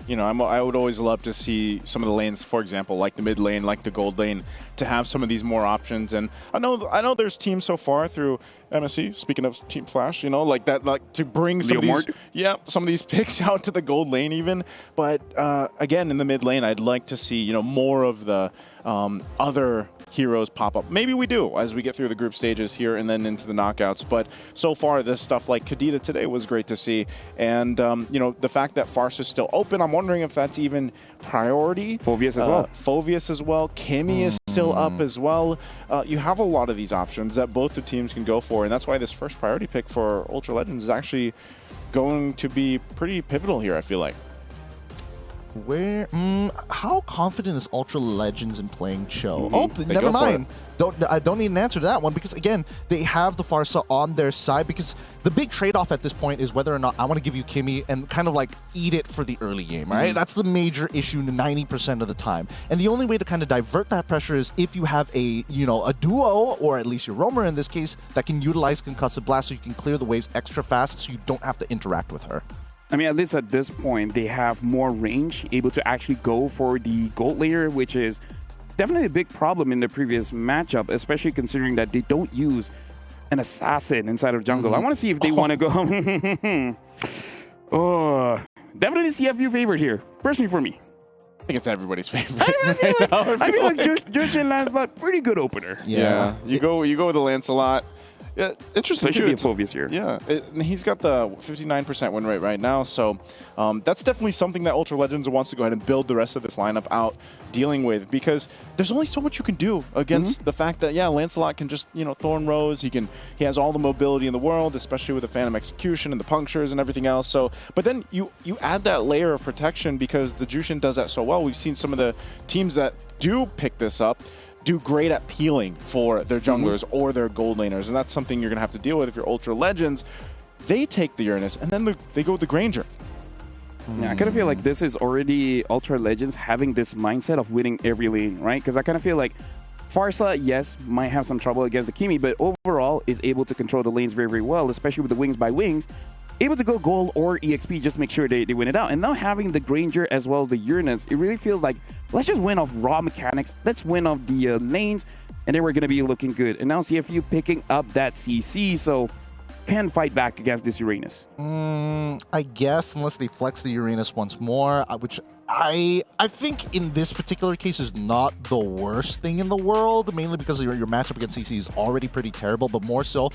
you know, I would always love to see some of the lanes, for example, like the mid lane, like the gold lane, to have some of these more options. And I know there's teams so far through MSC, speaking of Team Flash, you know, like that, like to bring some of these picks out to the gold lane even. But again, in the mid lane, I'd like to see, you know, more of the other heroes pop up. Maybe we do as we get through the group stages here and then into the knockouts. But so far, this stuff like Kadita today was great to see. And, you know, the fact that Farce is still open, I'm wondering if that's even priority. Phoveus as well. Phoveus as well. Kimmy is still up as well. You have a lot of these options that both the teams can go for. And that's why this first priority pick for Ultra Legends is actually going to be pretty pivotal here, I feel like. Where? How confident is Ultra Legends in playing Cho? Oh, They never go for mind. I don't need an answer to that one because again, they have the Farsa on their side because the big trade-off at this point is whether or not I want to give you Kimmy and kind of like eat it for the early game, right? That's the major issue 90% of the time. And the only way to kind of divert that pressure is if you have a duo, or at least your roamer in this case, that can utilize Concussive Blast so you can clear the waves extra fast so you don't have to interact with her. I mean, at least at this point, they have more range, able to actually go for the gold layer, which is definitely a big problem in the previous matchup, especially considering that they don't use an assassin inside of jungle. I want to see if they want to go. Oh, definitely CFU favorite here, personally for me. I think it's everybody's favorite. I feel like Jurchen Lancelot, pretty good opener. Yeah. You go with the Lancelot. Yeah, interesting. So it should be a Phobius here. Yeah, he's got the 59% win rate right now, so that's definitely something that Ultra Legends wants to go ahead and build the rest of this lineup out dealing with, because there's only so much you can do against the fact that, yeah, Lancelot can just, Thorn Rose, he has all the mobility in the world, especially with the Phantom Execution and the punctures and everything else. So, but then you add that layer of protection because the Jushin does that so well. We've seen some of the teams that do pick this up do great at peeling for their junglers or their gold laners, and that's something you're going to have to deal with if you're Ultra Legends. They take the Uranus, and then they go with the Granger. Yeah, I kind of feel like this is already Ultra Legends having this mindset of winning every lane, right? Because I kind of feel like Farsa, yes, might have some trouble against the Kimi, but overall is able to control the lanes very, very well, especially with the wings by wings. Able to go gold or EXP, just make sure they win it out. And now having the Granger as well as the Uranus, it really feels like, let's just win off raw mechanics. Let's win off the lanes, and then we're going to be looking good. And now CFU picking up that CC, so can fight back against this Uranus. I guess, unless they flex the Uranus once more, which I think in this particular case is not the worst thing in the world, mainly because your matchup against CC is already pretty terrible, but more so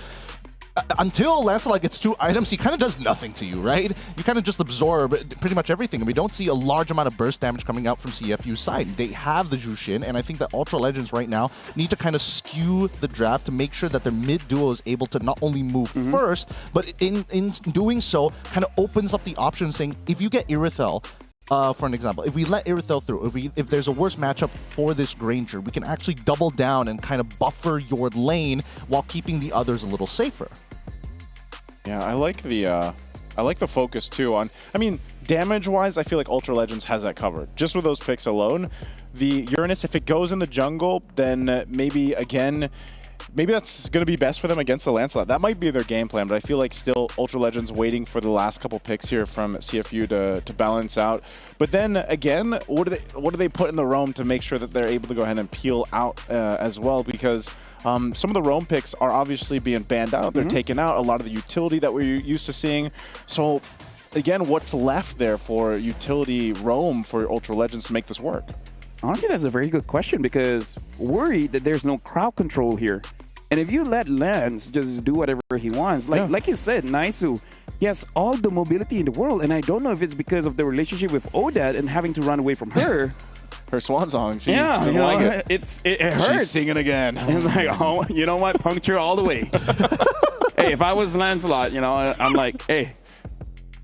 until Lancelot gets 2 items, he kind of does nothing to you, right? You kind of just absorb pretty much everything, and we don't see a large amount of burst damage coming out from CFU's side. They have the Jushin, and I think that Ultra Legends right now need to kind of skew the draft to make sure that their mid duo is able to not only move first, but in doing so, kind of opens up the option saying, if you get Irithel, for an example, if we let Irithel through, if there's a worse matchup for this Granger, we can actually double down and kind of buffer your lane while keeping the others a little safer. Yeah, I like the focus too on. I mean, damage-wise, I feel like Ultra Legends has that covered. Just with those picks alone, the Uranus, if it goes in the jungle, then maybe that's going to be best for them against the Lancelot. That might be their game plan, but I feel like still Ultra Legends waiting for the last couple picks here from CFU to balance out. But then again, what do they put in the roam to make sure that they're able to go ahead and peel out as well? Because some of the roam picks are obviously being banned out. They're taking out a lot of the utility that we're used to seeing. So again, what's left there for utility roam for Ultra Legends to make this work? Honestly, that's a very good question, because worried that there's no crowd control here. And if you let Lance just do whatever he wants, like you said, Naisu, he has all the mobility in the world, and I don't know if it's because of the relationship with Odette and having to run away from her. Her swan song, she yeah, doesn't like it. It hurts. She's singing again. It's like, oh, you know what? Puncture all the way. Hey, if I was Lancelot, I'm like, hey,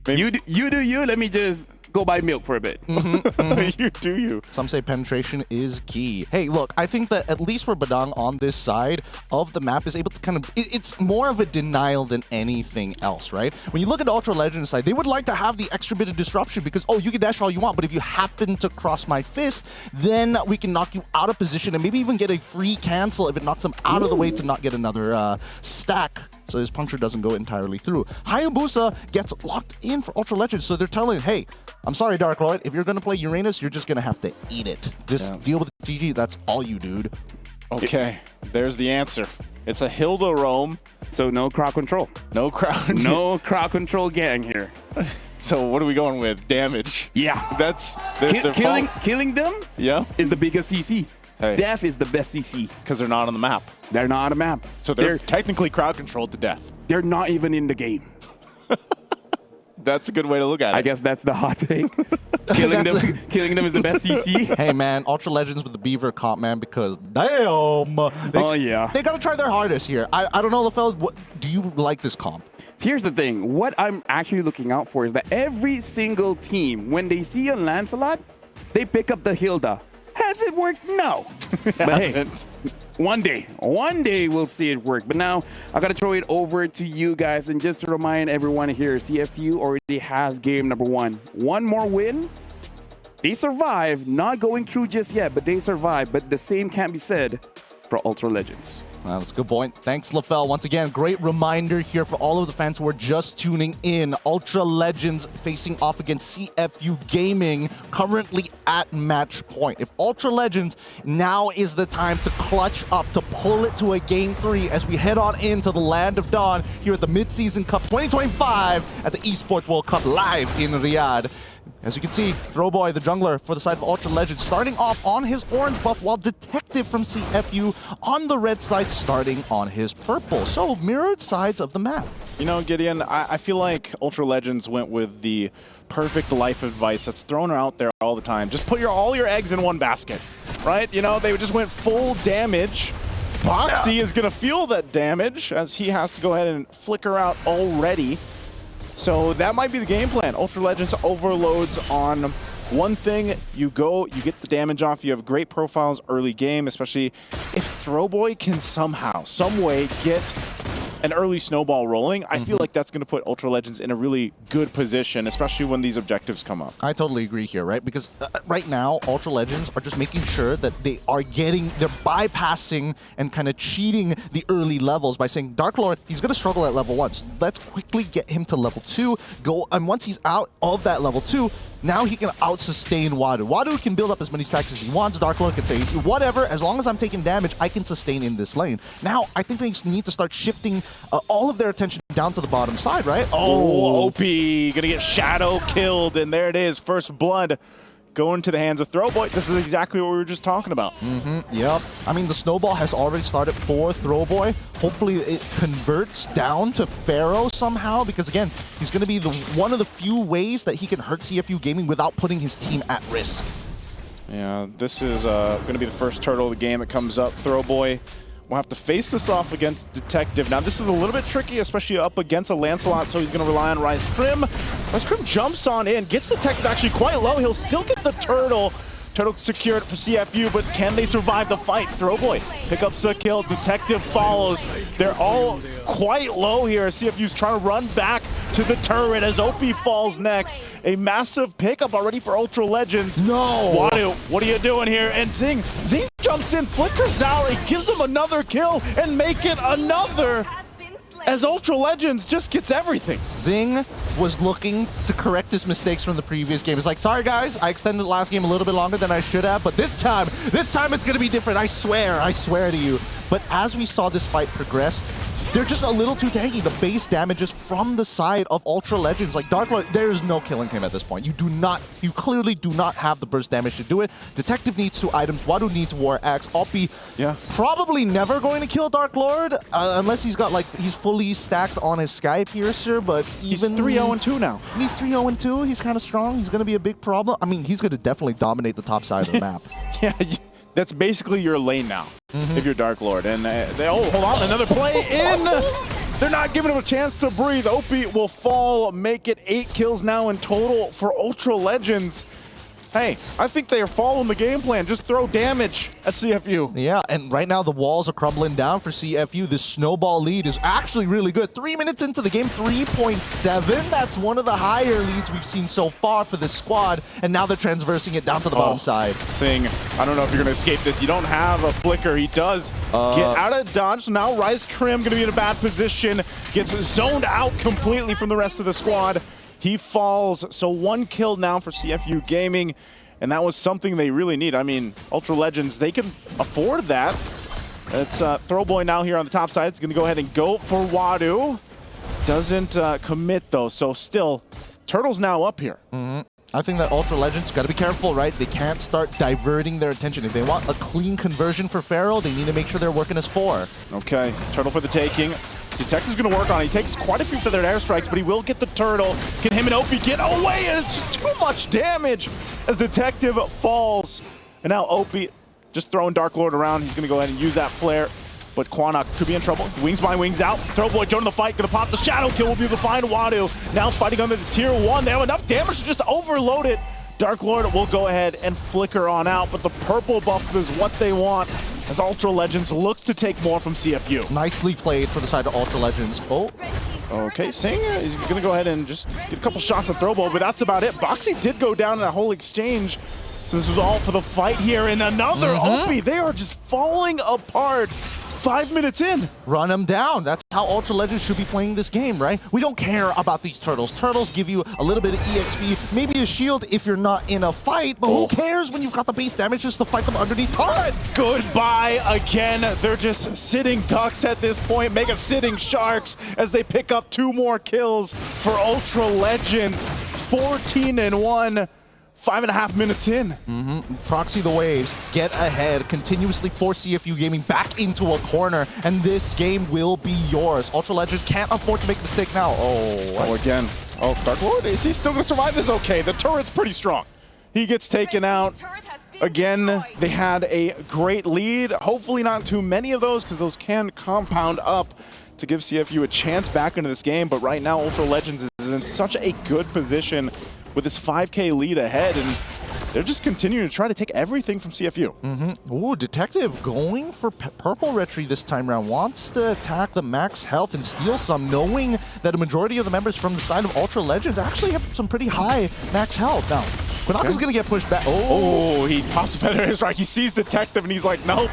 you do you. Let me just go buy milk for a bit. You do you. Some say penetration is key. Hey, look, I think that at least for Badang on this side of the map is able to kind of, it's more of a denial than anything else, right? When you look at the Ultra Legends side, they would like to have the extra bit of disruption because, oh, you can dash all you want, but if you happen to cross my fist, then we can knock you out of position and maybe even get a free cancel if it knocks them out of the way to not get another stack, so his puncture doesn't go entirely through. Hayabusa gets locked in for Ultra Legends, so they're telling, hey, I'm sorry, Dark Lord. If you're going to play Uranus, you're just going to have to eat it. Just deal with GG. That's all you, dude. Okay, there's the answer. It's a Hilda roam. So no crowd control. No crowd. No crowd control gang here. So what are we going with? Damage. Yeah. That's killing them. Yeah. Is the biggest CC. Hey. Death is the best CC. Because they're not on the map. They're not on the map. So they're technically crowd controlled to death. They're not even in the game. That's a good way to look at it. I guess that's the hot take. Killing them is the best CC. Hey, man, Ultra Legends with the Beaver comp, man, because damn. They got to try their hardest here. I don't know, LaFell, do you like this comp? Here's the thing. What I'm actually looking out for is that every single team, when they see a Lancelot, they pick up the Hilda. Has it worked? No. But hey, one day we'll see it work. But now I got to throw it over to you guys. And just to remind everyone here, CFU already has game number 1. One more win. They survive, not going through just yet, but they survive. But the same can't be said for Ultra Legends. Well, that's a good point. Thanks, LaFell. Once again, great reminder here for all of the fans who are just tuning in. Ultra Legends facing off against CFU Gaming, currently at match point. If Ultra Legends, now is the time to clutch up, to pull it to a Game 3 as we head on into the Land of Dawn here at the Mid-Season Cup 2025 at the Esports World Cup live in Riyadh. As you can see, Throwboy, the jungler for the side of Ultra Legends, starting off on his orange buff, while Detective from CFU on the red side starting on his purple. So, mirrored sides of the map. You know, Gideon, I feel like Ultra Legends went with the perfect life advice that's thrown out there all the time. Just put all your eggs in one basket, right? You know, they just went full damage. Boxy is going to feel that damage as he has to go ahead and flicker out already. So that might be the game plan. Ultra Legends overloads on one thing. You go, you get the damage off. You have great profiles early game, especially if Throwboy can somehow, some way get an early snowball rolling. I feel like that's going to put Ultra Legends in a really good position, especially when these objectives come up. I totally agree here, right? Because right now, Ultra Legends are just making sure that they're bypassing and kind of cheating the early levels by saying, Dark Lord, he's going to struggle at level 1. So let's quickly get him to level 2. And once he's out of that level 2, now he can out-sustain Wadu. Wadu can build up as many stacks as he wants. Dark Lord can say, whatever, as long as I'm taking damage, I can sustain in this lane. Now, I think they need to start shifting all of their attention down to the bottom side, right? Oh, OP, gonna get shadow killed, and there it is. First blood going to the hands of Throwboy. This is exactly what we were just talking about. Yep. I mean, the snowball has already started for Throwboy. Hopefully it converts down to Pharaoh somehow, because again, he's going to be one of the few ways that he can hurt CFU Gaming without putting his team at risk. Yeah, this is going to be the first turtle of the game that comes up. Throwboy will have to face this off against Detective. Now, this is a little bit tricky, especially up against a Lancelot, so he's going to rely on Rise Crim. Rise Crim jumps on in, gets Detective actually quite low. He'll still get the turtle. Turtle secured for CFU, but can they survive the fight? Throwboy picks up a kill. Detective follows. They're all quite low here. CFU's trying to run back to the turret as OP falls next. A massive pickup already for Ultra Legends. No! Wadu, what are you doing here? And Zing jumps in, flickers out, he gives him another kill, and make it another as Ultra Legends just gets everything. Zing was looking to correct his mistakes from the previous game. It's like, sorry guys, I extended the last game a little bit longer than I should have, but this time it's gonna be different. I swear to you. But as we saw this fight progress, they're just a little too tanky. The base damages from the side of Ultra Legends, like Dark Lord, there is no killing him at this point. You clearly do not have the burst damage to do it. Detective needs 2 items. Wadu needs War Axe. Oppi, probably never going to kill Dark Lord unless he's got he's fully stacked on his Sky Piercer. But he's 3-0-2 now. He's 3-0-2. He's kind of strong. He's going to be a big problem. I mean, he's going to definitely dominate the top side of the map. Yeah. That's basically your lane now, if you're Dark Lord. And hold on, another play in. They're not giving him a chance to breathe. Opie will fall, make it 8 kills now in total for Ultra Legends. Hey, I think they are following the game plan. Just throw damage at CFU. Yeah, and right now the walls are crumbling down for CFU. This snowball lead is actually really good. 3 minutes into the game, 3.7. That's one of the higher leads we've seen so far for this squad. And now they're transversing it down to the bottom side. Saying, I don't know if you're going to escape this. You don't have a flicker. He does get out of dodge. So now Rise Crim going to be in a bad position. Gets zoned out completely from the rest of the squad. He falls, so 1 kill now for CFU Gaming, and that was something they really need. I mean, Ultra Legends, they can afford that. It's Throwboy now here on the top side. It's going to go ahead and go for Wadu. Doesn't commit, though, so still, Turtle's now up here. I think that Ultra Legends got to be careful, right? They can't start diverting their attention. If they want a clean conversion for Pharaoh, they need to make sure they're working as 4. Okay, Turtle for the taking. Detective's going to work on it. He takes quite a few feathered airstrikes, but he will get the turtle. Can him and Opie get away? And it's just too much damage as Detective falls. And now Opie just throwing Dark Lord around. He's going to go ahead and use that flare. but Quanok could be in trouble. Wings by wings out. Throwboy joining the fight, gonna pop the shadow kill. Will be able to find Wadu. Now fighting under the tier 1. They have enough damage to just overload it. Dark Lord will go ahead and flicker on out, but the purple buff is what they want as Ultra Legends looks to take more from CFU. Nicely played for the side of Ultra Legends. Oh. Okay, Sing is going to go ahead and just get a couple shots at Throwbow, but that's about it. Boxy did go down in that whole exchange, so this was all for the fight here. And another Opie, they are just falling apart 5 minutes in. Run them down. That's how Ultra Legends should be playing this game, right? We don't care about these turtles. Turtles give you a little bit of EXP, maybe a shield if you're not in a fight, but who cares when you've got the base damage just to fight them underneath turret? Goodbye again. They're just sitting ducks at this point, mega sitting sharks as they pick up 2 more kills for Ultra Legends. 14-1. 5.5 minutes in. Proxy the waves, get ahead, continuously force CFU Gaming back into a corner, and this game will be yours. Ultra Legends can't afford to make a mistake now. Oh, again. Oh, Dark Lord, is he still going to survive this? Okay, the turret's pretty strong. He gets taken out. Again, they had a great lead. Hopefully not too many of those, because those can compound up to give CFU a chance back into this game. But right now, Ultra Legends is in such a good position with this 5K lead ahead, and they're just continuing to try to take everything from CFU. Ooh, Detective going for Purple Retry this time around. Wants to attack the max health and steal some, knowing that a majority of the members from the side of Ultra Legends actually have some pretty high max health. Now, Quanok is going to get pushed back. Oh, he pops a feather strike. He sees Detective, and he's like, nope.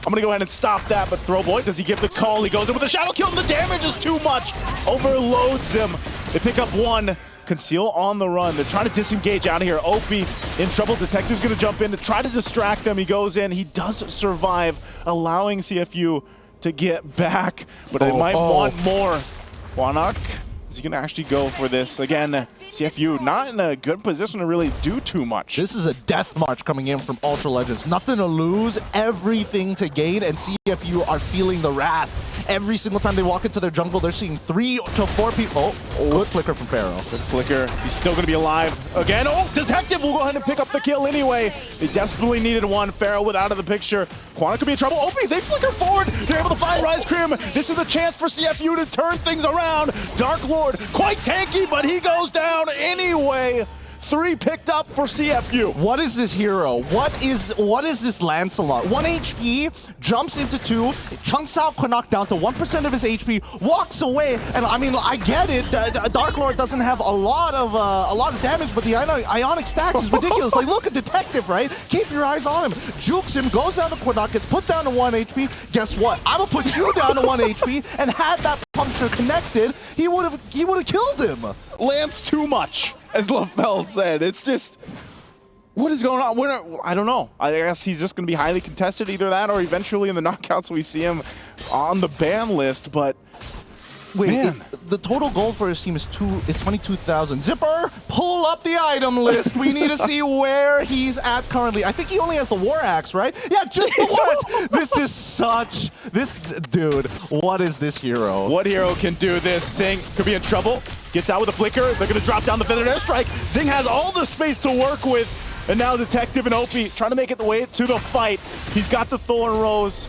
I'm going to go ahead and stop that, but Throwboy, does he get the call? He goes in with a shadow kill, and the damage is too much. Overloads him. They pick up 1. Conceal on the run. They're trying to disengage out of here. Opie in trouble. Detective's going to jump in to try to distract them. He goes in. He does survive, allowing CFU to get back, but they might want more. Quanok, is he going to actually go for this? Again, CFU not in a good position to really do too much. This is a death march coming in from Ultra Legends. Nothing to lose, everything to gain, and CFU are feeling the wrath. Every single time they walk into their jungle, they're seeing 3 to 4 people. Oh, good flicker from Pharaoh. Good flicker. He's still going to be alive again. Oh, Detective will go ahead and pick up the kill anyway. They desperately needed one. Pharaoh out of the picture. Quanok could be in trouble. Opie, they flicker forward. They're able to find Rise Cream. This is a chance for CFU to turn things around. Dark Lord, quite tanky, but he goes down anyway. 3 picked up for CFU. What is this hero? What is this Lancelot? 1 HP, jumps into 2, chunks out Quanok down to 1% of his HP, walks away, and I mean, I get it. Dark Lord doesn't have a lot of damage, but the Ionic stacks is ridiculous. Like, look at Detective, right? Keep your eyes on him. Jukes him, goes down to Quanok, gets put down to 1 HP. Guess what? I'm gonna put you down to 1 HP, and had that puncture connected, he would have killed him. Lance too much, as LaFell said. It's just, what is going on? I don't know. I guess he's just going to be highly contested, either that or eventually in the knockouts we see him on the ban list, but wait, man. The total gold for his team is 22,000. Zipper, pull up the item list. We need to see where he's at currently. I think he only has the War Axe, right? Yeah, just the War Axe. Dude, what is this hero? What hero can do this? Zing could be in trouble. Gets out with a flicker. They're going to drop down the Feathered Airstrike. Zing has all the space to work with. And now Detective and Opie trying to make it the way to the fight. He's got the Thorn Rose.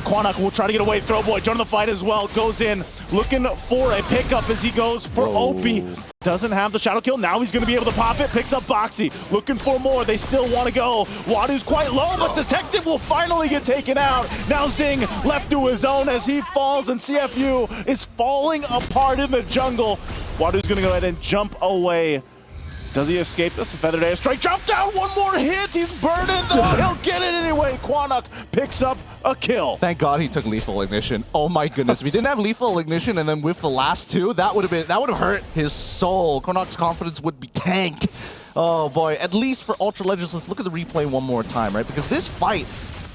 Quanok will try to get away. Throwboy joining the fight as well. Goes in, looking for a pickup as he goes for Opie. Doesn't have the shadow kill. Now he's going to be able to pop it. Picks up Boxy. Looking for more. They still want to go. Wadu's quite low, but Detective will finally get taken out. Now Zing left to his own as he falls, and CFU is falling apart in the jungle. Wadu's going to go ahead and jump away. Does he escape this? Feathered Airstrike. Drop down. One more hit. He's burning, though. He'll get it anyway. Quanok picks up a kill. Thank God he took Lethal Ignition. Oh my goodness. If he didn't have Lethal Ignition and then with the last 2, that would have hurt his soul. Quanok's confidence would be tank. Oh boy. At least for Ultra Legends, let's look at the replay one more time, right? Because this fight,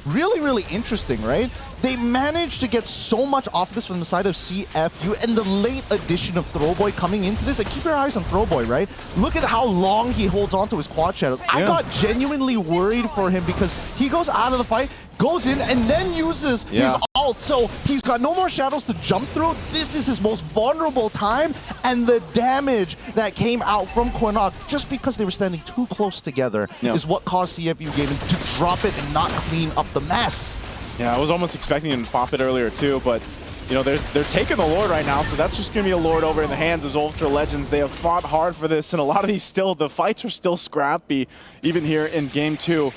really interesting, right? They managed to get so much off this from the side of CFU, and the late addition of Throwboy coming into this. And keep your eyes on Throwboy, right? Look at how long he holds on to his quad shadows. Yeah. I got genuinely worried for him because he goes out of the fight, goes in, and then uses his ult. So he's got no more shadows to jump through. This is his most vulnerable time, and the damage that came out from Quanok, just because they were standing too close together, is what caused CFU Gaming to drop it and not clean up the mess. Yeah, I was almost expecting him to pop it earlier too, but you know, they're taking the Lord right now, so that's just going to be a Lord over in the hands of Ultra Legends. They have fought hard for this, and a lot of these the fights are still scrappy, even here in Game 2.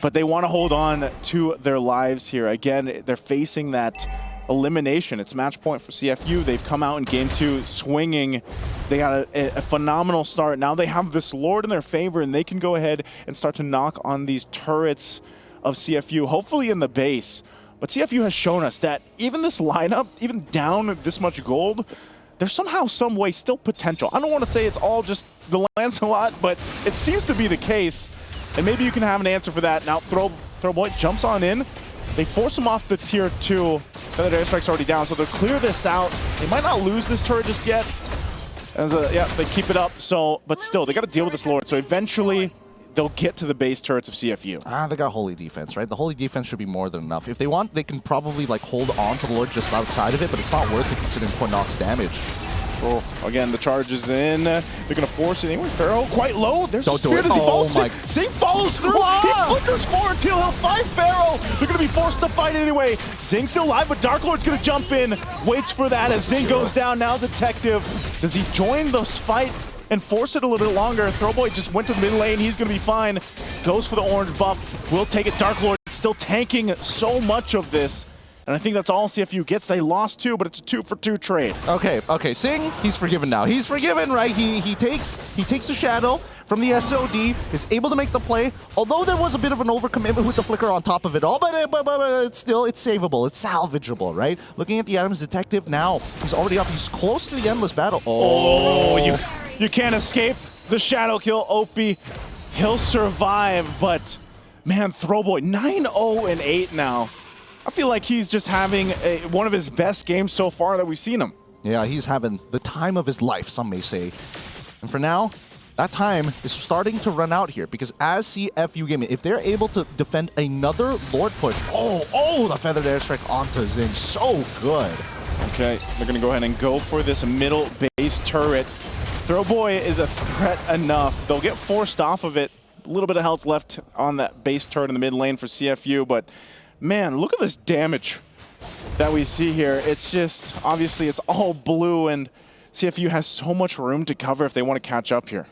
But they want to hold on to their lives here. Again, they're facing that elimination. It's match point for CFU. They've come out in Game 2 swinging. They got a phenomenal start. Now they have this Lord in their favor, and they can go ahead and start to knock on these turrets of CFU, hopefully in the base. But CFU has shown us that even this lineup, even down this much gold, there's somehow, some way still potential. I don't want to say it's all just the Lancelot, but it seems to be the case. And maybe you can have an answer for that. Now Throwboy jumps on in. They force him off the tier 2. Feathered Airstrike's already down, so they'll clear this out. They might not lose this turret just yet. Yeah, they keep it up. So, but still, they got to deal with this Lord. So eventually, they'll get to the base turrets of CFU. They got Holy Defense, right? The Holy Defense should be more than enough. If they want, they can probably like hold on to the Lord just outside of it, but it's not worth it considering Quinox damage. Oh, again, the charge is in. They're going to force it anyway. Pharaoh quite low. There's a spear as he falls. Zing follows through. He flickers forward till he'll fight Pharaoh. They're going to be forced to fight anyway. Zing's still alive, but Dark Lord's going to jump in. Waits for that as Zing goes down. Now Detective. Does he join this fight and force it a little bit longer? Throwboy just went to the mid lane. He's going to be fine. Goes for the orange buff. Will take it. Dark Lord still tanking so much of this. And I think that's all CFU gets. They lost 2, but it's a 2-for-2 trade. Okay. Sing, he's forgiven now. He's forgiven, right? He takes the shadow from the SOD, is able to make the play. Although there was a bit of an overcommitment with the flicker on top of it all, but it's savable. It's salvageable, right? Looking at the items, Detective now, he's already up. He's close to the endless battle. Oh, you can't escape the shadow kill. Opie, he'll survive, but man, Throwboy 9-0-8 now. I feel like he's just having one of his best games so far that we've seen him. Yeah, he's having the time of his life, some may say. And for now, that time is starting to run out here because as CFU Gaming, if they're able to defend another Lord push, the Feathered Airstrike onto Zing, so good. Okay, they're going to go ahead and go for this middle base turret. Throwboy is a threat enough. They'll get forced off of it. A little bit of health left on that base turret in the mid lane for CFU, but man, look at this damage that we see here. It's just, obviously, it's all blue, and CFU has so much room to cover if they want to catch up here.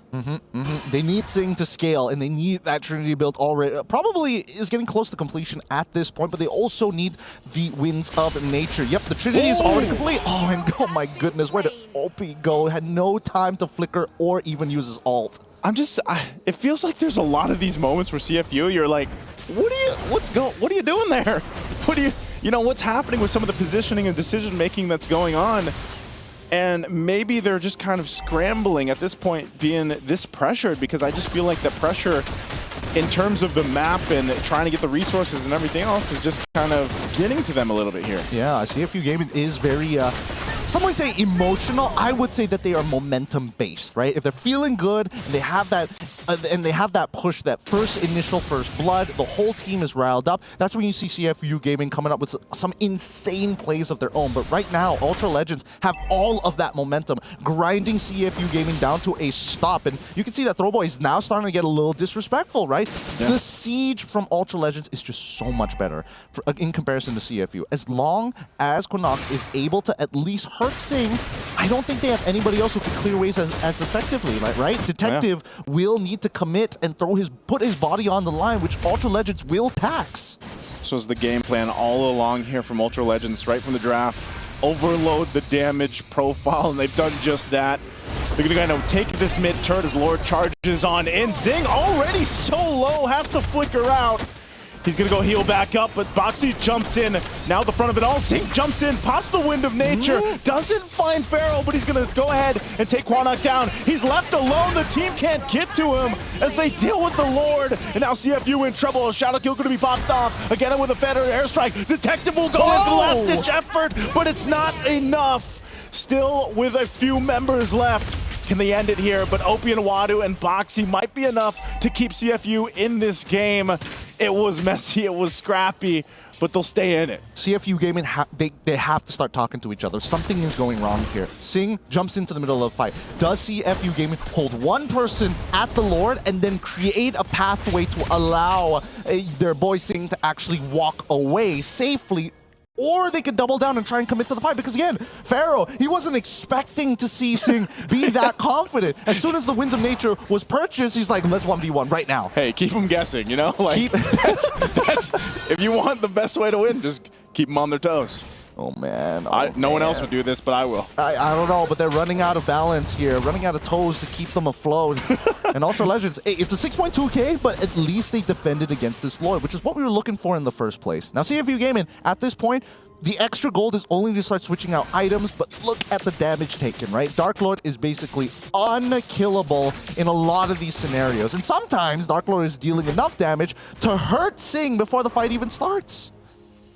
They need Zing to scale, and they need that Trinity build already. Probably is getting close to completion at this point, but they also need the Winds of Nature. Yep, the Trinity is already complete. Oh my goodness, where did Opie go? Had no time to flicker or even use his ult. It feels like there's a lot of these moments where CFU, you're like, what are you doing there? What's happening with some of the positioning and decision making that's going on? And maybe they're just kind of scrambling at this point, being this pressured, because I just feel like the pressure in terms of the map and trying to get the resources and everything else is just kind of getting to them a little bit here. Yeah, CFU Gaming is very, some might say emotional. I would say that they are momentum based, right? If they're feeling good and they have that push, that initial first blood, the whole team is riled up. That's when you see CFU Gaming coming up with some insane plays of their own. But right now, Ultra Legends have all of that momentum, grinding CFU Gaming down to a stop. And you can see that Throwboy is now starting to get a little disrespectful, right? Yeah. The siege from Ultra Legends is just so much better in comparison to CFU. As long as Quinox is able to at least hurt Zing, I don't think they have anybody else who can clear waves as effectively, right? Detective will need to commit and put his body on the line, which Ultra Legends will tax. This was the game plan all along here from Ultra Legends, right from the draft. Overload the damage profile, and they've done just that. They're going to take this mid turret as Lord charges on in. Zing already so low, has to flicker out. He's going to go heal back up, but Boxy jumps in. Now the front of it all. Zing jumps in, pops the Wind of Nature. Doesn't find Pharaoh, but he's going to go ahead and take Quanok down. He's left alone. The team can't get to him as they deal with the Lord. And now CFU in trouble. A shadow kill going to be popped off. Again with a Feathered Airstrike. Detective will go in for the last-ditch effort, but it's not enough. Still with a few members left. Can they end it here? But Opie and Wadu and Boxy might be enough to keep CFU in this game. It was messy, it was scrappy, but they'll stay in it. CFU Gaming, they have to start talking to each other. Something is going wrong here. Sing jumps into the middle of the fight. Does CFU Gaming hold one person at the Lord and then create a pathway to allow their boy Sing to actually walk away safely? Or they could double down and try and commit to the fight. Because again, Pharaoh, he wasn't expecting to see Sing be that confident. As soon as the Winds of Nature was purchased, he's like, let's 1v1 right now. Hey, keep them guessing, you know? Like, that's if you want the best way to win, just keep them on their toes. Oh, man. No one else would do this, but I will. I don't know, but they're running out of balance here, running out of toes to keep them afloat. And Ultra Legends, it's a 6.2K, but at least they defended against this Lord, which is what we were looking for in the first place. Now, CFU Gaming, at this point, the extra gold is only to start switching out items, but look at the damage taken, right? Dark Lord is basically unkillable in a lot of these scenarios. And sometimes Dark Lord is dealing enough damage to hurt Sing before the fight even starts.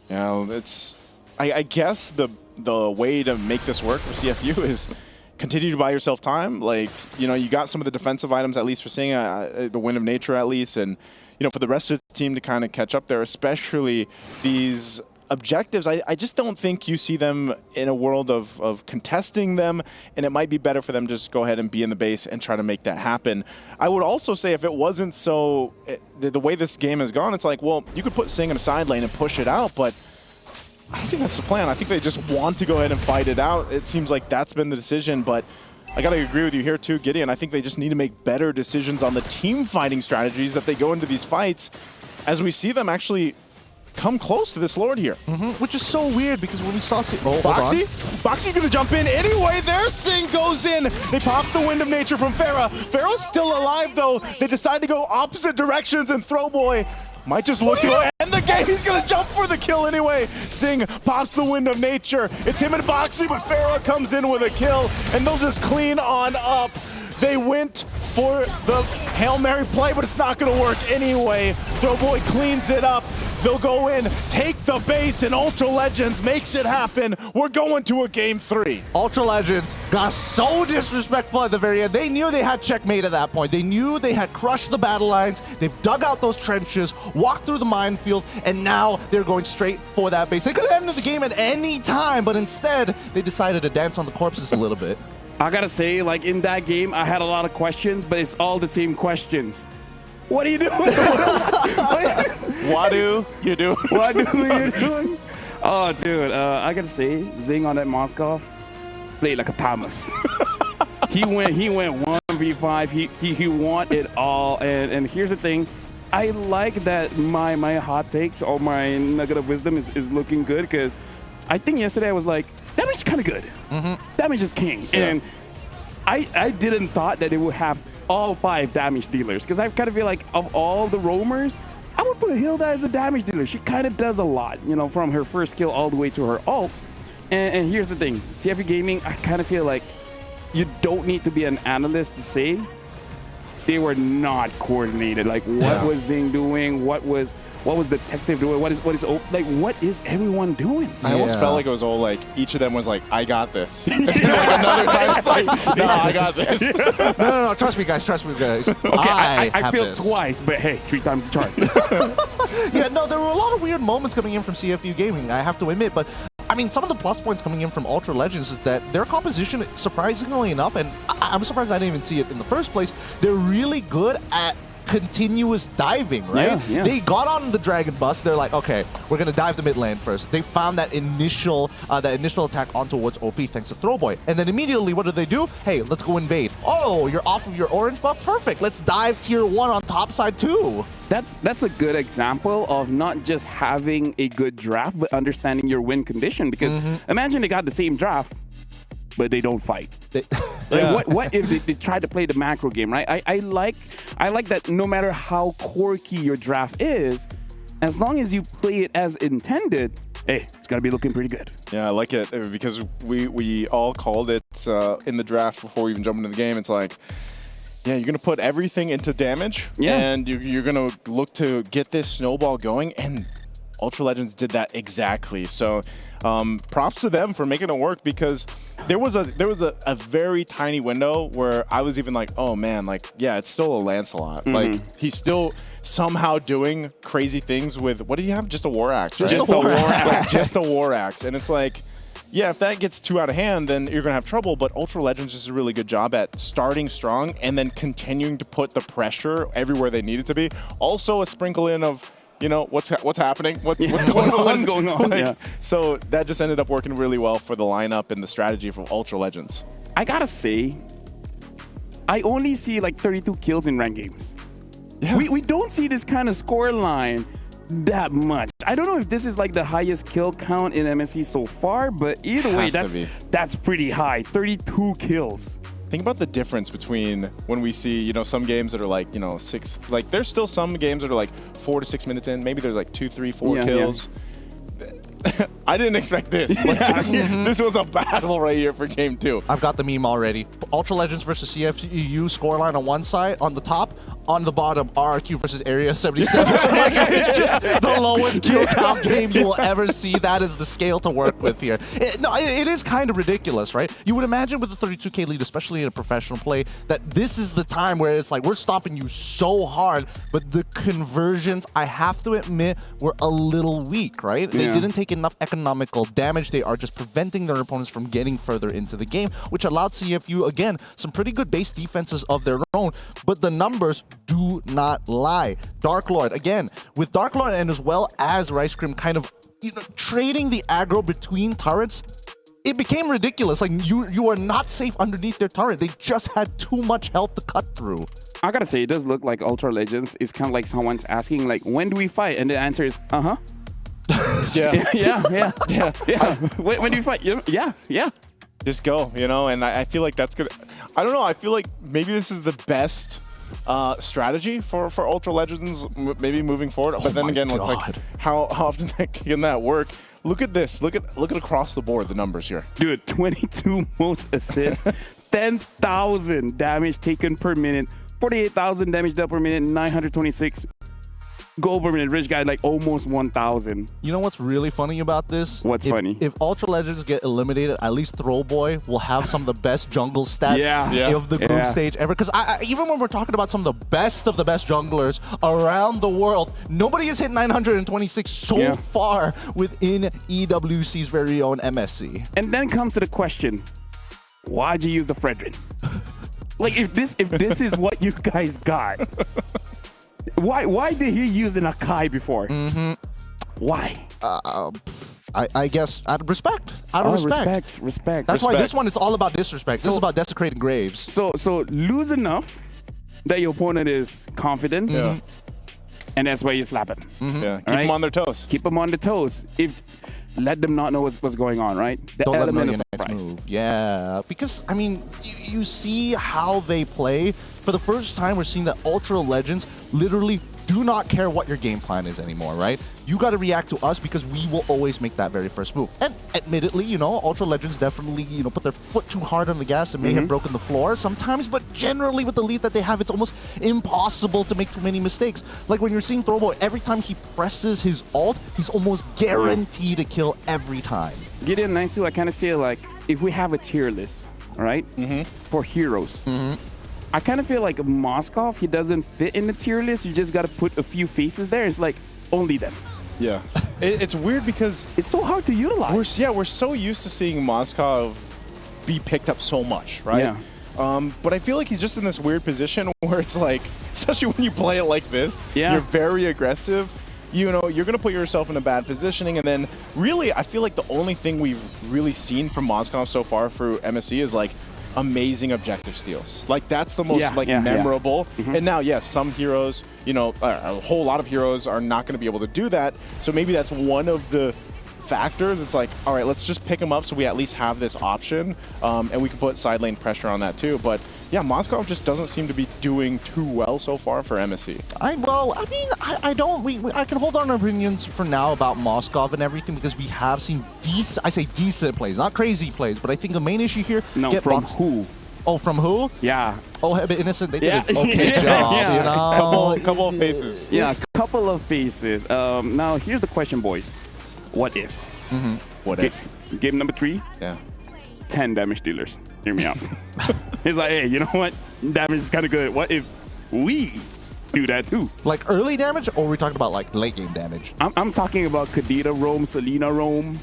Yeah, it's... I guess the way to make this work for CFU is continue to buy yourself time. Like, you know, you got some of the defensive items, at least for Sing, the Wind of Nature at least, and, you know, for the rest of the team to kind of catch up there, especially these objectives. I just don't think you see them in a world of contesting them, and it might be better for them to just go ahead and be in the base and try to make that happen. I would also say if it wasn't so, the way this game has gone, it's like, well, you could put Sing in a side lane and push it out, but I don't think that's the plan. I think they just want to go ahead and fight it out. It seems like that's been the decision, but I got to agree with you here too, Gideon. I think they just need to make better decisions on the team fighting strategies that they go into these fights as we see them actually come close to this Lord here. Which is so weird because when we saw Boxy's going to jump in anyway. Their Sing goes in. They pop the Wind of Nature from Pharah. Pharaoh's still alive though. They decide to go opposite directions, and Throwboy might just look to end the game. He's going to jump for the kill anyway. Sing pops the Wind of Nature. It's him and Boxy, but Pharah comes in with a kill, and they'll just clean on up. They went for the Hail Mary play, but it's not going to work anyway. Throwboy cleans it up. They'll go in, take the base, and Ultra Legends makes it happen. We're going to a Game 3. Ultra Legends got so disrespectful at the very end. They knew they had checkmate at that point. They knew they had crushed the battle lines. They've dug out those trenches, walked through the minefield, and now they're going straight for that base. They could have ended the game at any time, but instead, they decided to dance on the corpses a little bit. I gotta say, like, in that game, I had a lot of questions, but it's all the same questions. What are you doing? What do you do? What are you doing? Oh, dude, I gotta say, Zing on that Moskov played like a Thomas. he went 1v5. He won it all. And here's the thing, I like that my hot takes or my nugget of wisdom is looking good, because I think yesterday I was like, damage is kind of good. Damage is king. Yeah. And I didn't thought that they would have all 5 damage dealers, because I kind of feel like of all the roamers, I would put Hilda as a damage dealer. She kind of does a lot, you know, from her first kill all the way to her ult. And here's the thing, CFU Gaming, I kind of feel like you don't need to be an analyst to say they were not coordinated. Like, what was Zing doing? What was Detective doing? What is everyone doing? I almost felt like it was all like, each of them was like, I got this. Like another time it's like, no, I got this. No, trust me guys. Okay, I failed twice, but hey, 3 times the charge. Yeah, no, there were a lot of weird moments coming in from CFU Gaming, I have to admit, but I mean, some of the plus points coming in from Ultra Legends is that their composition, surprisingly enough, and I'm surprised I didn't even see it in the first place, they're really good at continuous diving, right? Yeah. They got on the Dragon Bus. They're like, okay, we're gonna dive the mid lane first. They found that initial attack on towards OP thanks to Throwboy, and then immediately what do? Hey, let's go invade. Oh, you're off of your orange buff. Perfect. Let's dive tier 1 on top side too. That's a good example of not just having a good draft, but understanding your win condition. Because imagine they got the same draft, but they don't fight. What if they try to play the macro game, right? I like that no matter how quirky your draft is, as long as you play it as intended, hey, it's got to be looking pretty good. Yeah, I like it because we all called it in the draft before we even jump into the game. It's like, yeah, you're going to put everything into damage, and you're going to look to get this snowball going, and Ultra Legends did that exactly. So props to them for making it work, because there was a very tiny window where I was even like, oh man, like, yeah, it's still a Lancelot. Like, he's still somehow doing crazy things with, what do you have? Just a War Axe, right? Just a War Axe. Like, just a War Axe. And it's like, yeah, if that gets too out of hand, then you're going to have trouble. But Ultra Legends does a really good job at starting strong and then continuing to put the pressure everywhere they need it to be. Also, a sprinkle in of, you know, what's happening? What's going on? What's going on? Like, Yeah. So that just ended up working really well for the lineup and the strategy for Ultra Legends. I gotta say, I only see like 32 kills in ranked games. Yeah. We don't see this kind of score line that much. I don't know if this is like the highest kill count in MSC so far, but either way, Has to be. that's pretty high. 32 kills. Think about the difference between when we see, you know, some games that are like, you know, 6, like there's still some games that are like 4 to 6 minutes in. Maybe there's like 2, 3, 4 kills. I didn't expect this. Like, this was a battle right here for game 2. I've got the meme already. Ultra Legends versus CFU scoreline on one side, on the top, on the bottom, RRQ versus Area 77. Like, it's just the lowest kill count game you will ever see. That is the scale to work with here. It is kind of ridiculous, right? You would imagine with the 32K lead, especially in a professional play, that this is the time where it's like, we're stopping you so hard, but the conversions, I have to admit, were a little weak, right? They didn't take enough economical damage. They are just preventing their opponents from getting further into the game, which allowed CFU, again, some pretty good base defenses of their own, but the numbers do not lie. Dark Lord, again, with Dark Lord and as well as Rice Cream kind of, you know, trading the aggro between turrets, it became ridiculous. Like, you are not safe underneath their turret. They just had too much health to cut through. I gotta say, it does look like Ultra Legends is kind of like someone's asking, like, when do we fight? And the answer is, uh-huh. yeah. When do you fight? Yeah. Just go, you know, and I feel like that's gonna, I don't know, I feel like maybe this is the best strategy for Ultra Legends maybe moving forward. But then again, it's like, how often can that work? Look at this. Look at across the board the numbers here. Dude, 22 most assists, 10,000 damage taken per minute, 48,000 damage dealt per minute, 926 gold per minute. Rich guy like almost 1,000. You know what's really funny about this? What's funny? If Ultra Legends get eliminated, at least Throwboy will have some of the best jungle stats of the group stage ever. Because even when we're talking about some of the best junglers around the world, nobody has hit 926 so far within EWC's very own MSC. And then comes to the question, why'd you use the Fredrin? Like, if this is what you guys got, why did he use an Akai before? Why? I guess out of respect. Respect. That's why this one, it's all about disrespect. This is about desecrating graves. So lose enough that your opponent is confident. And that's why you slap it. Yeah, keep them on their toes. Keep them on their toes. Let them not know what's going on, right? The Don't element let of them surprise. move. Yeah, because, I mean, you see how they play. For the first time, we're seeing that Ultra Legends literally do not care what your game plan is anymore, right? You got to react to us because we will always make that very first move. And admittedly, you know, Ultra Legends definitely, you know, put their foot too hard on the gas and may have broken the floor sometimes, but generally with the lead that they have, it's almost impossible to make too many mistakes. Like when you're seeing Throwboy, every time he presses his ult, he's almost guaranteed to kill every time. Gideon Naisu, I kind of feel like if we have a tier list, all right, for heroes, I kind of feel like Moskov, he doesn't fit in the tier list. You just got to put a few faces there. It's like only them. Yeah. It's weird because it's so hard to utilize. We're so used to seeing Moskov be picked up so much, right? Yeah. But I feel like he's just in this weird position where it's like, especially when you play it like this, you're very aggressive. You know, you're going to put yourself in a bad positioning. And then really, I feel like the only thing we've really seen from Moskov so far through MSC is like amazing objective steals. Like that's the most memorable. And now, yes, some heroes, you know, a whole lot of heroes are not going to be able to do that. So maybe that's one of the factors. It's like, all right, let's just pick them up so we at least have this option, and we can put side lane pressure on that too. But yeah, Moskov just doesn't seem to be doing too well so far for MSC. I can hold on to opinions for now about Moskov and everything because we have seen decent plays, not crazy plays, but I think the main issue here. Who? Oh, from who? Yeah. Oh, Innocent, they did an okay job, you know? Couple of faces. Yeah, couple of faces. Now, here's the question, boys. What if? What if? Game number 3, Yeah. 10 damage dealers. Hear me out. It's like, hey, you know what? Damage is kind of good. What if we do that too? Like early damage, or are we talking about like late game damage? I'm talking about Kadita roam, Selena roam,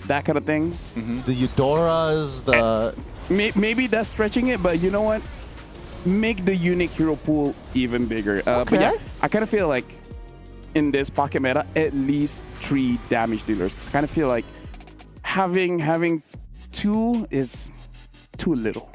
that kind of thing. The Eudoras, the... Maybe that's stretching it, but you know what? Make the unique hero pool even bigger. But yeah, I kind of feel like in this pocket meta, at least 3 damage dealers. 'Cause I kind of feel like having 2 is too little.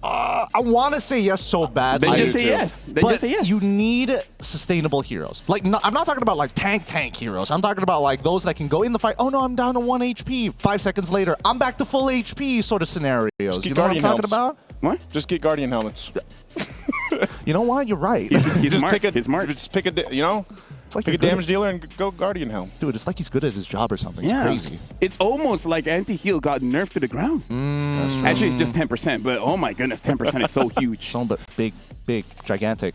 I want to say yes so bad. Then I just do say too. yes. Then But just say yes. you need sustainable heroes. Like, no, I'm not talking about like tank heroes. I'm talking about like those that can go in the fight. Oh no, I'm down to 1 HP. 5 seconds later, I'm back to full HP sort of scenarios. You know what I'm Guardian talking helms. about? What? Just get Guardian helmets. You know what? You're right. He's Just smart. pick a, He's smart. Just pick a, you know, It's like pick a you're good damage dealer and go Guardian helm. Dude, it's like he's good at his job or something. It's Yeah. crazy. It's almost like anti-heal got nerfed to the ground. That's true. Actually, it's just 10%, but oh my goodness, 10% is so huge. So but big, gigantic,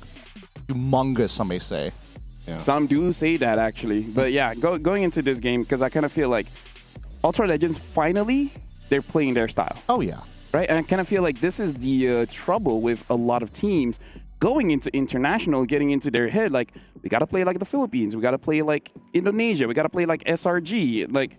humongous, some may say. Yeah. Some do say that, actually. But yeah, going into this game, because I kind of feel like Ultra Legends, finally, they're playing their style. Oh yeah. Right? And I kind of feel like this is the trouble with a lot of teams going into international, getting into their head, like, we got to play like the Philippines, we got to play like Indonesia, we got to play like SRG. Like,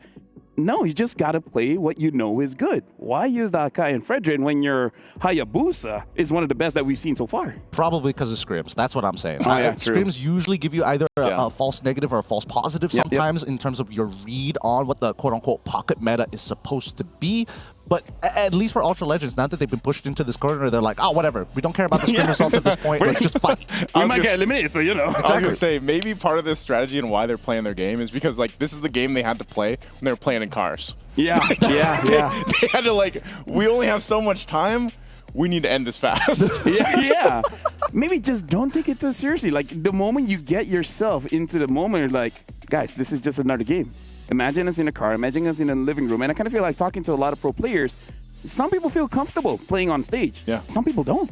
no, you just got to play what you know is good. Why use the Akai and Fredrin when your Hayabusa is one of the best that we've seen so far? Probably because of scrims. That's what I'm saying. Oh, yeah, true. Scrims usually give you either Yeah. a false negative or a false positive Yep, yep. sometimes in terms of your read on what the quote-unquote pocket meta is supposed to be. But at least for Ultra Legends, now that they've been pushed into this corner, they're like, oh, whatever. We don't care about the scrim Yeah. results at this point. Let's just fight. We might get eliminated, so you know. I was Exactly. gonna say maybe part of this strategy and why they're playing their game is because like this is the game they had to play when they were playing in cars. Yeah, yeah. They had to like, we only have so much time. We need to end this fast. yeah. Maybe just don't take it too seriously. Like, the moment you get yourself into the moment, you're like, guys, this is just another game. Imagine us in a car, imagine us in a living room. And I kind of feel like talking to a lot of pro players, some people feel comfortable playing on stage. Yeah. Some people don't.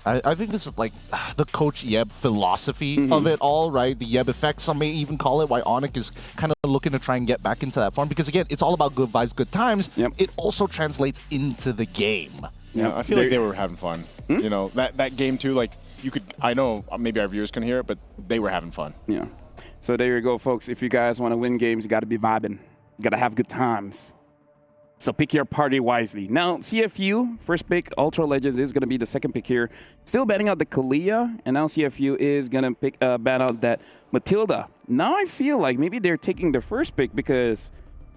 I think this is like the Coach Yeb philosophy of it all, right? The Yeb effect, some may even call it, why Onyx is kind of looking to try and get back into that form. Because again, it's all about good vibes, good times. Yep. It also translates into the game. Yeah, I feel like they were having fun. You know, that game too, like you could, I know maybe our viewers can hear it, but they were having fun. Yeah. So there you go, folks. If you guys want to win games, you got to be vibing. You got to have good times. So pick your party wisely. Now, CFU, first pick, Ultra Legends is going to be the second pick here. Still banning out the Kalia, and now CFU is going to pick ban out that Matilda. Now I feel like maybe they're taking the first pick because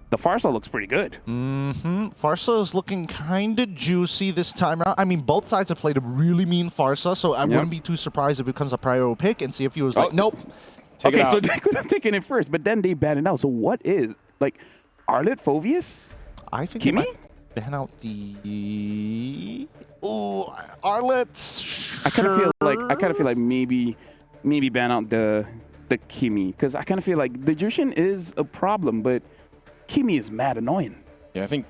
the Farsa looks pretty good. Farsa is looking kind of juicy this time around. I mean, both sides have played a really mean Farsa, so I wouldn't be too surprised if it becomes a prior pick, and CFU was like, nope. Take it Okay, so out. they could have taken it first, but then they banned it out. So what is, like, Arlet Phovius? I think Kimmy? they might ban out the... Ooh, Arlet. I kind of feel like maybe ban out the Kimmy, because I kind of feel like the Jushin is a problem, but Kimmy is mad annoying. Yeah, I think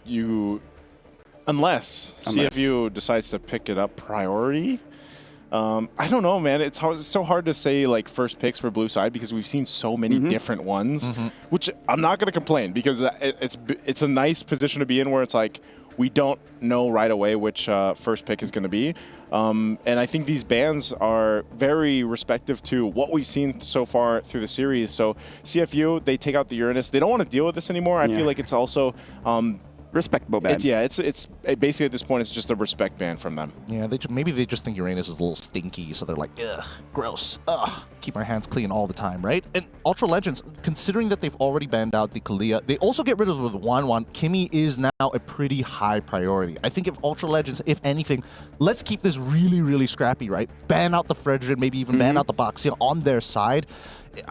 unless CFU decides to pick it up priority. I don't know, man. It's so hard to say like first picks for blue side because we've seen so many different ones, which I'm not going to complain because it's a nice position to be in where it's like we don't know right away which first pick is going to be. And I think these bans are very respective to what we've seen so far through the series. So CFU, they take out the Uranus. They don't want to deal with this anymore. I feel like it's also... Respectable ban. It's basically at this point it's just a respect ban from them. Yeah, maybe they just think Uranus is a little stinky, so they're like, ugh, gross, ugh, keep my hands clean all the time, right? And Ultra Legends, considering that they've already banned out the Kalia, they also get rid of the 1-1. Kimmy is now a pretty high priority. I think if Ultra Legends, if anything, let's keep this really, really scrappy, right? Ban out the Fredrin, maybe even ban out the Boxia on their side.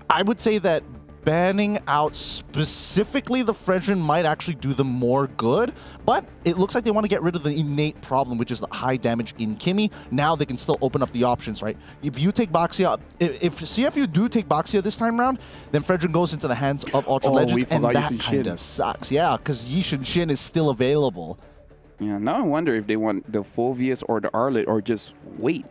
I would say that banning out specifically the Fredrin might actually do them more good, but it looks like they want to get rid of the innate problem, which is the high damage in Kimmy. Now they can still open up the options, right? If you take Boxia, if CFU do take Boxia this time around, then Fredrin goes into the hands of Ultra Legends, and that kind of sucks. Yeah, because Yishin Shin is still available. Yeah, now I wonder if they want the Phovius or the Arlet or just wait.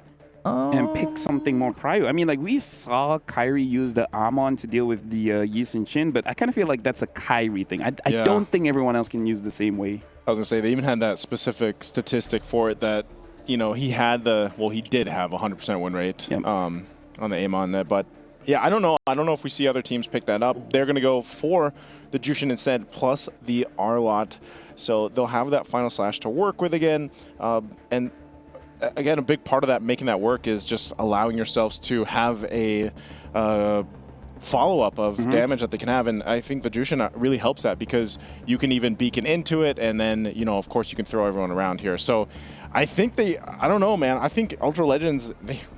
and pick something more prio. I mean, like, we saw Kyrie use the Amon to deal with the Yi and Shin, but I kind of feel like that's a Kyrie thing. I don't think everyone else can use the same way. I was going to say, they even had that specific statistic for it that, you know, he had he did have 100% win rate on the Amon net, but yeah, I don't know. I don't know if we see other teams pick that up. They're going to go for the Jushin instead, plus the Arlott. So they'll have that final slash to work with again. And again, a big part of that, making that work, is just allowing yourselves to have a follow-up of damage that they can have. And I think the Jushin really helps that, because you can even beacon into it, and then, you know, of course, you can throw everyone around here. So I think I don't know, man. I think Ultra Legends,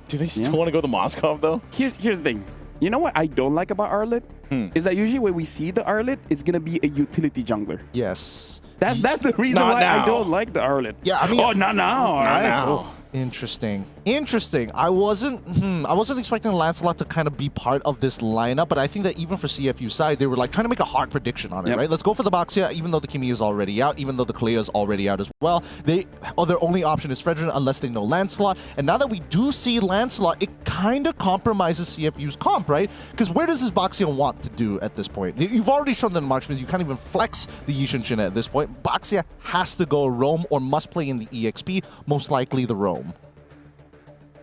do they still want to go the Moskov, though? Here's the thing. You know what I don't like about Arlott? Is that usually when we see the Arlott, it's going to be a utility jungler. Yes. That's the reason why I don't like the Arlott. Yeah, I mean, not now. Not now. Interesting. I wasn't expecting Lancelot to kind of be part of this lineup, but I think that even for CFU side, they were like trying to make a hard prediction on it, right? Let's go for the Baxia, even though the Kimi is already out, even though the Kalea is already out as well. Their only option is Fredrin unless they know Lancelot. And now that we do see Lancelot, it kind of compromises CFU's comp, right? Because where does this Baxia want to do at this point? You've already shown them marksmans. You can't even flex the Yishin Shin at this point. Baxia has to go roam or must play in the EXP, most likely the roam.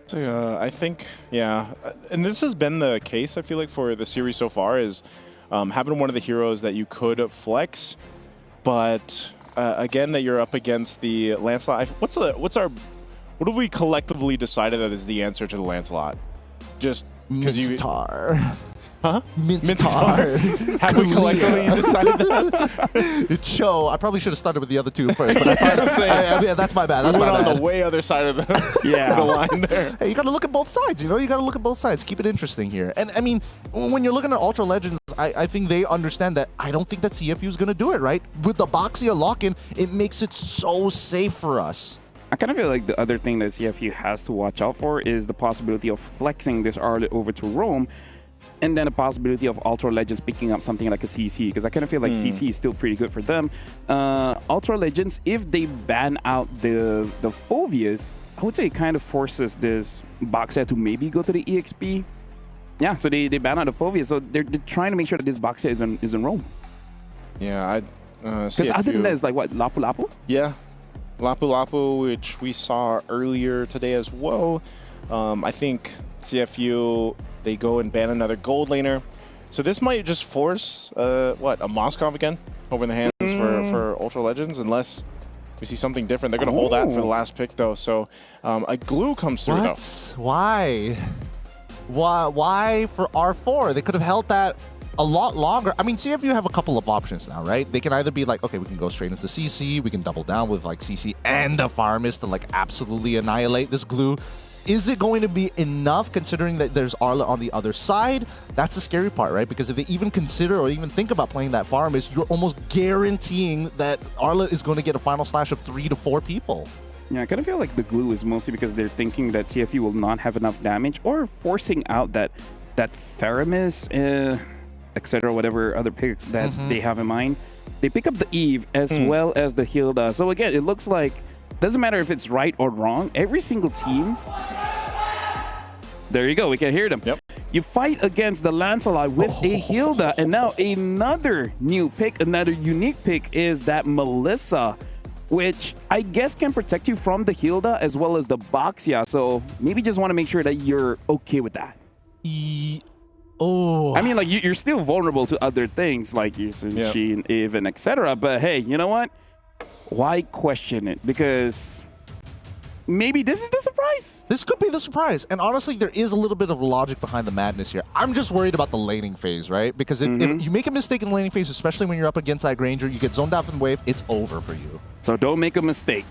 So, I think, and this has been the case, I feel like, for the series so far, is having one of the heroes that you could flex, but again, that you're up against the Lancelot. What have we collectively decided that is the answer to the Lancelot? Just because you... Huh? Mincetar. Have we collectively decided that? Cho. I probably should have started with the other two first, but I thought, that's my bad. That's we my went bad. on the way other side of the, the line there. Hey, you got to look at both sides, you know? You got to look at both sides. Keep it interesting here. And, I mean, when you're looking at Ultra Legends, I think they understand that I don't think that CFU is going to do it, right? With the Baxia lock-in, it makes it so safe for us. I kind of feel like the other thing that CFU has to watch out for is the possibility of flexing this Arlott over to roam, and then a possibility of Ultra Legends picking up something like a CC, because I kind of feel like CC is still pretty good for them. Ultra Legends, if they ban out the Phobias, I would say it kind of forces this Baxia to maybe go to the EXP. Yeah, so they ban out the Phobias, so they're trying to make sure that this Baxia is in roam. Yeah, because other than that, it's like, what, Lapu Lapu? Yeah, Lapu Lapu, which we saw earlier today as well. I think CFU... they go and ban another gold laner. So this might just force, a Moskov again over in the hands for Ultra Legends, unless we see something different. They're going to hold that for the last pick, though. So a glue comes through, though. Why? Why for R4? They could have held that a lot longer. I mean, CFU have a couple of options now, right? They can either be like, okay, we can go straight into CC. We can double down with like CC and a Farmist to like absolutely annihilate this glue. Is it going to be enough, considering that there's Arla on the other side? That's the scary part, right? Because if they even consider or even think about playing that Farmist, you're almost guaranteeing that Arla is going to get a final slash of 3 to 4 people. Yeah, I kind of feel like the glue is mostly because they're thinking that CFU will not have enough damage, or forcing out that Faramis, etc., whatever other picks that they have in mind. They pick up the Eve as well as the Hilda. So again, it looks like, doesn't matter if it's right or wrong, every single team... There you go, we can hear them. Yep. You fight against the Lancelot with a Hilda, and now another new pick, another unique pick is that Melissa, which I guess can protect you from the Hilda as well as the Baxia. So maybe just want to make sure that you're okay with that. I mean, like, you're still vulnerable to other things like Yusun, Eve, and etc. But hey, you know what? Why question it? Because maybe this is the surprise. This could be the surprise. And honestly, there is a little bit of logic behind the madness here. I'm just worried about the laning phase, right? Because if you make a mistake in the laning phase, especially when you're up against that Granger, you get zoned out from the wave, it's over for you. So don't make a mistake,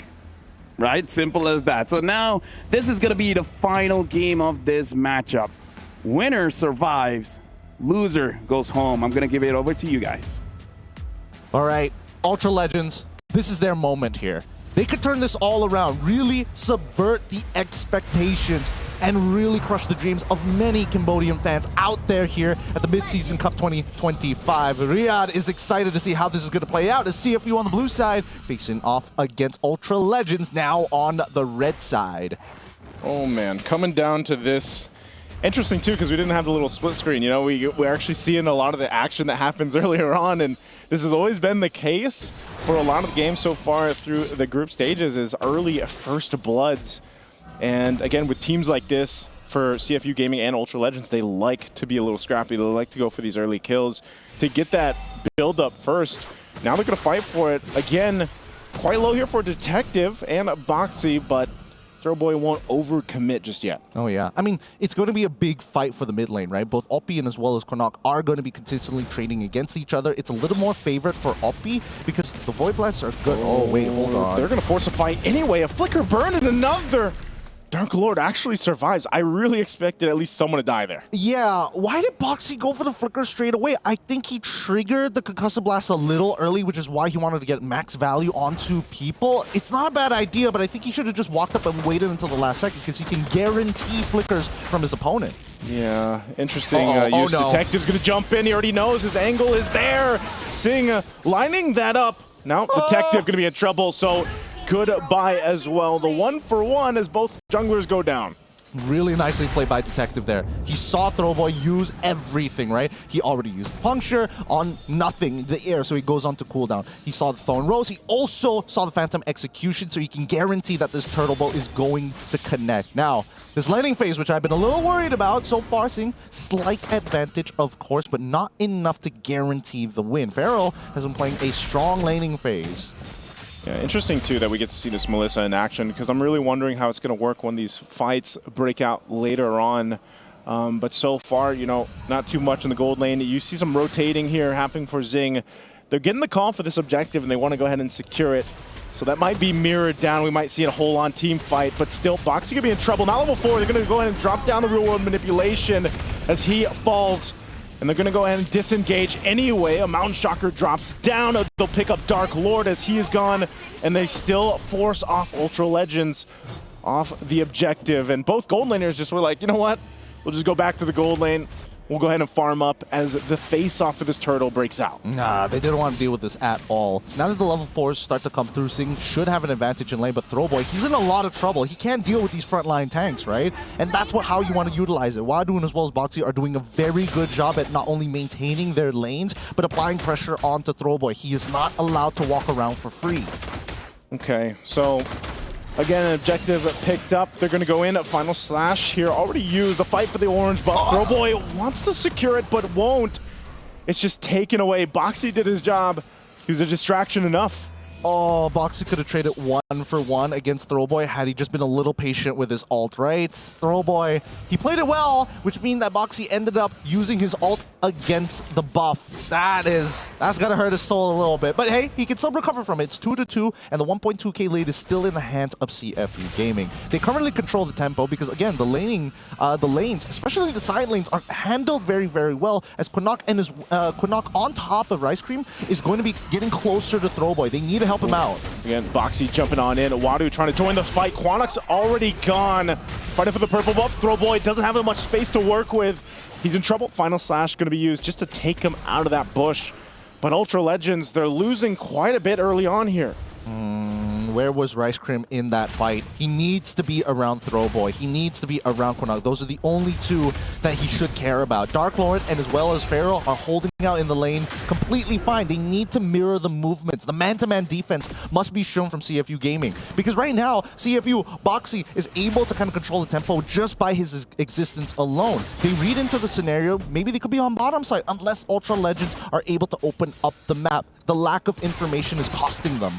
right? Simple as that. So now this is going to be the final game of this matchup. Winner survives, loser goes home. I'm going to give it over to you guys. All right, Ultra Legends, this is their moment here. They could turn this all around, really subvert the expectations, and really crush the dreams of many Cambodian fans out there here at the Mid-Season Cup 2025. Riyadh is excited to see how this is going to play out as CFU on the blue side facing off against Ultra Legends now on the red side. Oh man, coming down to this. Interesting too, because we didn't have the little split screen. You know, we're actually seeing a lot of the action that happens earlier on, and this has always been the case for a lot of the games so far through the group stages is early first bloods. And again, with teams like this, for CFU Gaming and Ultra Legends, they like to be a little scrappy. They like to go for these early kills to get that build up first. Now they're going to fight for it. Again, quite low here for Detective and Boxy, but Throwboy won't overcommit just yet. Oh, yeah. I mean, it's going to be a big fight for the mid lane, right? Both Oppi and as well as Kornak are going to be consistently trading against each other. It's a little more favored for Oppi because the Void Blasts are good. Oh, wait, hold on. They're going to force a fight anyway. A Flicker Burn and another. Dark Lord actually survives. I really expected at least someone to die there. Yeah, why did Boxy go for the Flicker straight away? I think he triggered the Concussive Blast a little early, which is why he wanted to get max value onto people. It's not a bad idea, but I think he should have just walked up and waited until the last second because he can guarantee flickers from his opponent. Yeah, interesting use. No. Detective's going to jump in. He already knows his angle is there. Sing lining that up. Now Detective going to be in trouble, so goodbye as well. The 1-for-1 as both junglers go down. Really nicely played by Detective there. He saw Throwboy use everything, right? He already used Puncture on nothing, the air, so he goes on to cooldown. He saw the Thorn Rose. He also saw the Phantom Execution, so he can guarantee that this Turtle Bow is going to connect. Now, this laning phase, which I've been a little worried about so far, seeing slight advantage, of course, but not enough to guarantee the win. Pharaoh has been playing a strong laning phase. Yeah, interesting too that we get to see this Melissa in action because I'm really wondering how it's going to work when these fights break out later on. But so far, you know, not too much in the gold lane. You see some rotating here happening for Zing. They're getting the call for this objective and they want to go ahead and secure it. So that might be mirrored down. We might see a whole-on team fight, but still, Boxy could be in trouble. Now level 4, they're going to go ahead and drop down the real-world manipulation as he falls. And they're going to go ahead and disengage anyway. A Mountain Shocker drops down. They'll pick up Dark Lord as he is gone. And they still force off Ultra Legends off the objective. And both gold laners just were like, you know what? We'll just go back to the gold lane. We'll go ahead and farm up as the face-off for this turtle breaks out. Nah, they didn't want to deal with this at all. Now that the level 4s start to come through, Sing should have an advantage in lane, but Throwboy, he's in a lot of trouble. He can't deal with these frontline tanks, right? And that's how you want to utilize it. Wadu as well as Boxy are doing a very good job at not only maintaining their lanes, but applying pressure onto Throwboy. He is not allowed to walk around for free. Okay, so again, an objective picked up. They're going to go in at Final Slash here. Already used the fight for the orange buff. Throwboy wants to secure it, but won't. It's just taken away. Boxy did his job. He was a distraction enough. Oh, Boxy could have traded 1-for-1 against Throwboy had he just been a little patient with his ult, right? Throwboy, he played it well, which means that Boxy ended up using his ult against the buff. That's gotta hurt his soul a little bit. But hey, he can still recover from it. It's 2-2, and the 1.2k lead is still in the hands of CFU Gaming. They currently control the tempo because, again, the lanes, especially the side lanes, are handled very, very well as Kornak and his Kornak on top of Rice Cream is going to be getting closer to Throwboy. They need to help him out. Again, Boxy jumping on in. Wadu trying to join the fight. Quanok's already gone. Fighting for the purple buff. Throwboy doesn't have much space to work with. He's in trouble. Final Slash going to be used just to take him out of that bush. But Ultra Legends, they're losing quite a bit early on here. Where was Rice Cream in that fight? He needs to be around Throwboy. He needs to be around Kornak. Those are the only two that he should care about. Dark Lord and as well as Pharaoh are holding out in the lane completely fine. They need to mirror the movements. The man-to-man defense must be shown from CFU Gaming. Because right now, CFU, Boxy, is able to kind of control the tempo just by his existence alone. They read into the scenario. Maybe they could be on bottom side unless Ultra Legends are able to open up the map. The lack of information is costing them.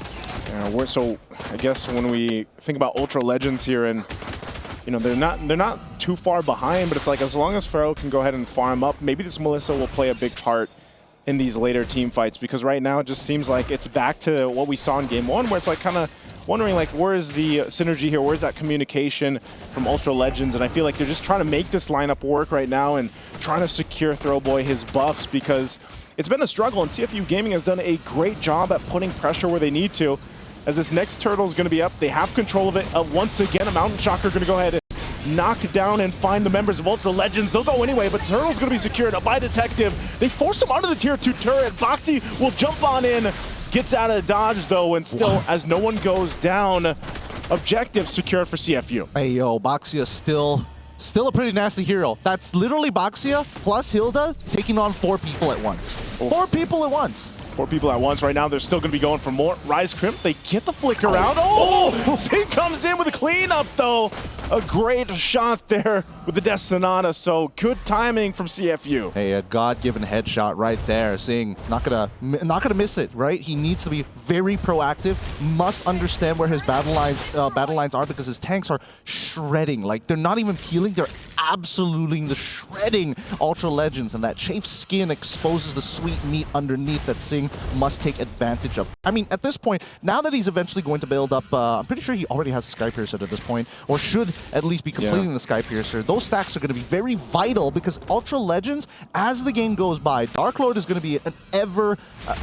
Yeah, so I guess when we think about Ultra Legends here, and you know they're not too far behind, but it's like as long as Pharaoh can go ahead and farm up, maybe this Melissa will play a big part in these later team fights. Because right now it just seems like it's back to what we saw in Game 1, where it's like kind of wondering like where is the synergy here, where's that communication from Ultra Legends, and I feel like they're just trying to make this lineup work right now and trying to secure Throwboy his buffs because it's been a struggle, and CFU Gaming has done a great job at putting pressure where they need to. As this next turtle is going to be up, they have control of it. Once again, a Mountain Shocker going to go ahead and knock down and find the members of Ultra Legends. They'll go anyway, but the turtle's going to be secured by Detective. They force him onto the tier 2 turret. Boxy will jump on in, gets out of dodge though, and still, as no one goes down, objectives secured for CFU. Hey, yo, Baxia still a pretty nasty hero. That's literally Baxia plus Hilda taking on 4 people at once. 4 people at once. 4 people at once right now. They're still going to be going for more. Rise Crimp, they get the flicker out. Oh! Zing comes in with a cleanup, though. A great shot there with the Death Sonata, so good timing from CFU. Hey, a God-given headshot right there. Zing, not gonna miss it, right? He needs to be very proactive, must understand where his battle lines are because his tanks are shredding. Like, they're not even peeling, they're absolutely shredding Ultra Legends, and that chafed skin exposes the sweet meat underneath that Zing must take advantage of. I mean, at this point, now that he's eventually going to build up, I'm pretty sure he already has a Sky Piercer at this point, or should at least be completing the Sky Piercer. Those stacks are going to be very vital because Ultra Legends, as the game goes by, Dark Lord is going to be an ever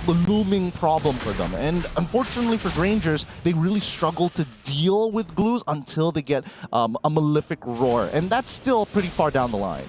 looming problem for them. And unfortunately for Grangers, they really struggle to deal with glues until they get a Malefic Roar. And that's still pretty far down the line.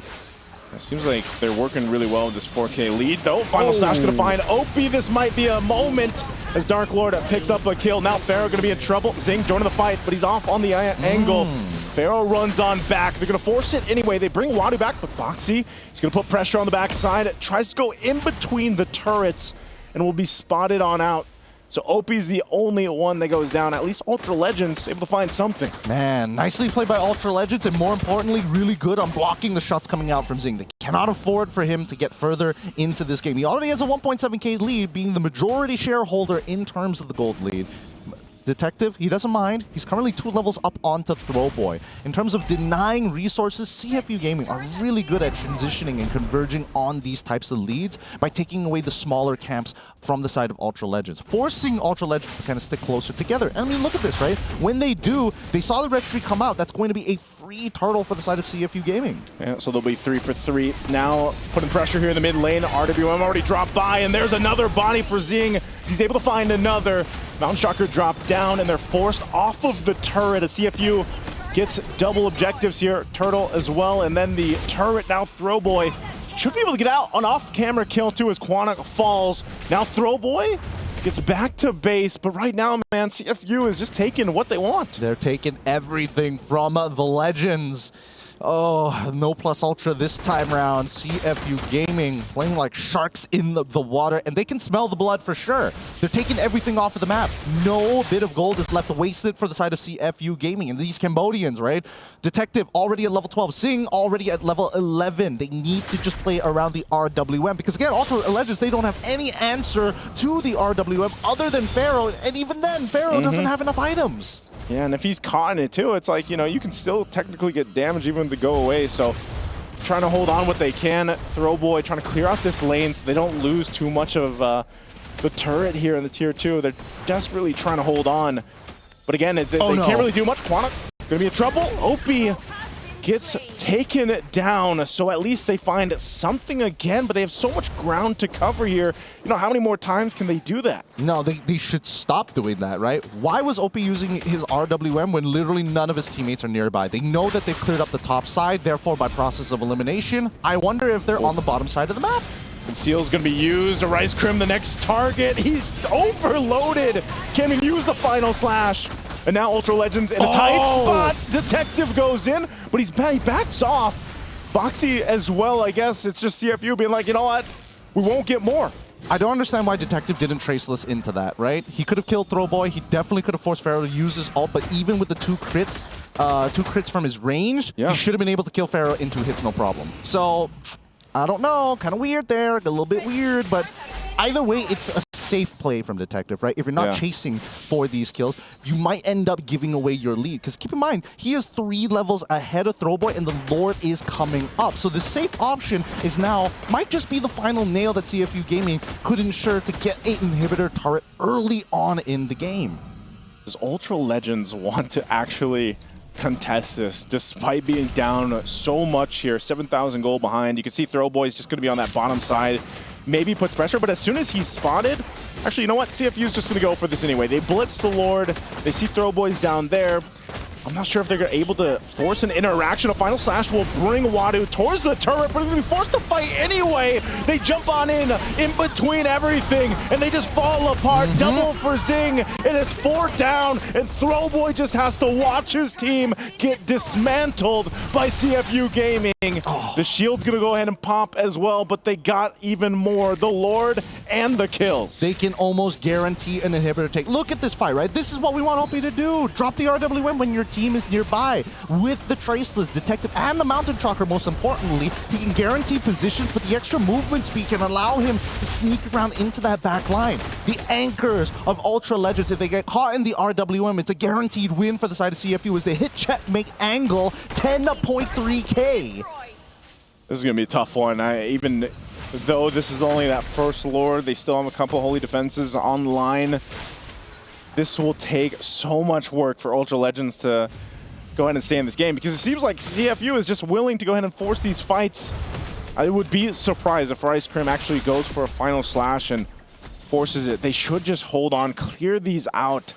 It seems like they're working really well with this 4K lead, though. Final Slash going to find Opie. This might be a moment as Dark Lord picks up a kill. Now Pharaoh going to be in trouble. Zing joining the fight, but he's off on the angle. Pharaoh runs on back. They're going to force it anyway. They bring Wadu back, but Boxy is going to put pressure on the backside. Tries to go in between the turrets and will be spotted on out. So Opie's the only one that goes down. At least Ultra Legends able to find something. Man, nicely played by Ultra Legends, and more importantly, really good on blocking the shots coming out from Zing. They cannot afford for him to get further into this game. He already has a 1.7k lead, being the majority shareholder in terms of the gold lead. Detective, he doesn't mind. He's currently 2 levels up onto Throwboy. In terms of denying resources, CFU Gaming are really good at transitioning and converging on these types of leads by taking away the smaller camps from the side of Ultra Legends, forcing Ultra Legends to kind of stick closer together. I mean, look at this, right? When they do, they saw the registry come out. That's going to be a free turtle for the side of CFU Gaming. Yeah, so they'll be 3 for 3. Now putting pressure here in the mid lane. RWM already dropped by, and there's another body for Zing. He's able to find another. Mountain Shocker dropped down, and they're forced off of the turret as CFU gets double objectives here. Turtle as well, and then the turret now Throwboy should be able to get out. An off-camera kill too as Quanok falls. Now Throwboy gets back to base, but right now, man, CFU is just taking what they want. They're taking everything from the Legends. Oh, no plus ultra this time round. CFU Gaming playing like sharks in the water, and they can smell the blood for sure. They're taking everything off of the map. No bit of gold is left wasted for the side of CFU Gaming. And these Cambodians, right? Detective already at level 12. Zing already at level 11. They need to just play around the RWM. Because again, Ultra Legends, they don't have any answer to the RWM other than Pharaoh. And even then, Pharaoh doesn't have enough items. Yeah, and if he's caught in it too, it's like, you know, you can still technically get damage even if they go away. So trying to hold on what they can. Throwboy trying to clear out this lane so they don't lose too much of the turret here in the tier 2. They're desperately trying to hold on. But again, they can't really do much. Quanok gonna be in trouble. Opie gets taken down, so at least they find something again, but they have so much ground to cover here. You know, how many more times can they do that? No, they should stop doing that, right? Why was OP using his RWM when literally none of his teammates are nearby? They know that they've cleared up the top side, therefore by process of elimination, I wonder if they're on the bottom side of the map. Conceal's gonna be used. A Rice Crim, the next target. He's overloaded. Can't even use the final slash. And now Ultra Legends in a tight spot. Detective goes in, but he backs off. Boxy as well, I guess. It's just CFU being like, you know what? We won't get more. I don't understand why Detective didn't traceless into that, right? He could have killed Throwboy. He definitely could have forced Pharaoh to use his ult, but even with the two crits from his range, he should have been able to kill Pharaoh in 2 hits, no problem. So, I don't know. Kind of weird there. A little bit weird, but either way, it's a safe play from Detective, right? If you're not chasing for these kills, you might end up giving away your lead. Because keep in mind, he is 3 levels ahead of Throwboy, and the Lord is coming up. So the safe option is now, might just be the final nail that CFU Gaming could ensure to get an inhibitor turret early on in the game. Does Ultra Legends want to actually contest this despite being down so much here? 7,000 gold behind. You can see Throwboy's just going to be on that bottom side. Maybe puts pressure, but as soon as he's spotted, actually, you know what? CFU's just going to go for this anyway. They blitz the Lord. They see Throwboys down there. I'm not sure if they're able to force an interaction. A final slash will bring Wadu towards the turret, but they're going to be forced to fight anyway. They jump on in between everything, and they just fall apart. Double for Zing, and it's 4 down, and Throwboy just has to watch his team get dismantled by CFU Gaming. The shield's going to go ahead and pop as well, but they got even more. The Lord and the kills. They can almost guarantee an inhibitor take. Look at this fight, right? This is what we want OP to do. Drop the RWM when your team is nearby. With the Traceless, Detective, and the Mountain Trucker, most importantly, he can guarantee positions, but the extra movement speed can allow him to sneak around into that back line. The anchors of Ultra Legends, if they get caught in the RWM, it's a guaranteed win for the side of CFU as they hit checkmate angle 10.3K. This is going to be a tough one. Even though this is only that first Lord, they still have a couple Holy Defenses online. This will take so much work for Ultra Legends to go ahead and stay in this game, because it seems like CFU is just willing to go ahead and force these fights. I would be surprised if Rice Crim actually goes for a final slash and forces it. They should just hold on, clear these out,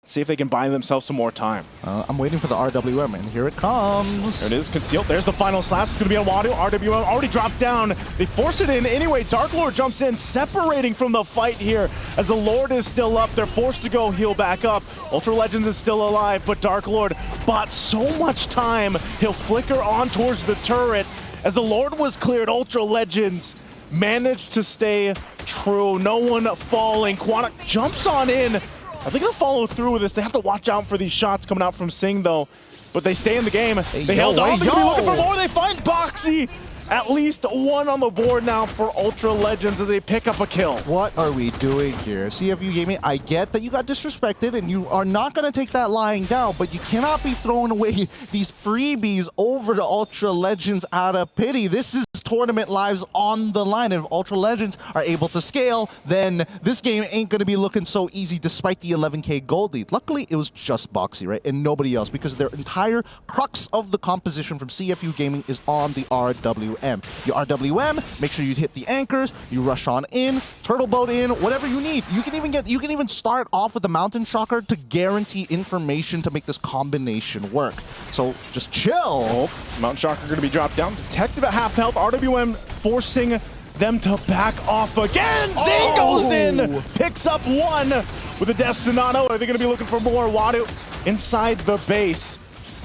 see if they can buy themselves some more time. I'm waiting for the RWM, and here it comes. There it is, concealed. There's the final slash. It's going to be on Wadu. RWM already dropped down. They force it in anyway. Dark Lord jumps in, separating from the fight here. As the Lord is still up, they're forced to go heal back up. Ultra Legends is still alive, but Dark Lord bought so much time. He'll flicker on towards the turret. As the Lord was cleared, Ultra Legends managed to stay true. No one falling. Quanok jumps on in. I think they'll follow through with this. They have to watch out for these shots coming out from Sing, though. But they stay in the game. They held on. They're looking for more. They find Boxy. At least one on the board now for Ultra Legends as they pick up a kill. What are we doing here? CFU Gaming, I get that you got disrespected and you are not going to take that lying down, but you cannot be throwing away these freebies over to Ultra Legends out of pity. This is tournament lives on the line. And if Ultra Legends are able to scale, then this game ain't going to be looking so easy despite the 11K gold lead. Luckily, it was just Boxy, right? And nobody else, because their entire crux of the composition from CFU Gaming is on the RWM. You RWM, make sure you hit the anchors, you rush on in, turtle boat in, whatever you need. You can even start off with the Mountain Shocker to guarantee information to make this combination work. So just chill. Oh, Mountain Shocker going to be dropped down. Detective at half health. RWM forcing them to back off again. Zing goes in, picks up one with a Destinato. Are they going to be looking for more? Wadu inside the base.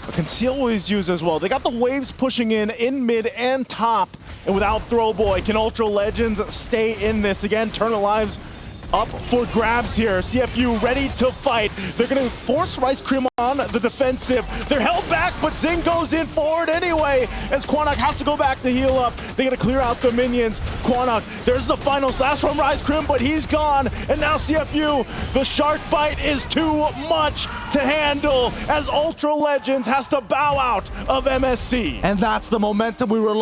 A conceal is used as well. They got the waves pushing in mid and top. And without Throwboy, can Ultra Legends stay in this? Again, Turn Lives up for grabs here. CFU ready to fight. They're going to force Rice Cream on the defensive. They're held back, but Zing goes in forward anyway as Quanok has to go back to heal up. They got to clear out the minions. Quanok, there's the final slash from Rice Cream, but he's gone. And now CFU, the shark bite is too much to handle as Ultra Legends has to bow out of MSC. And that's the momentum we were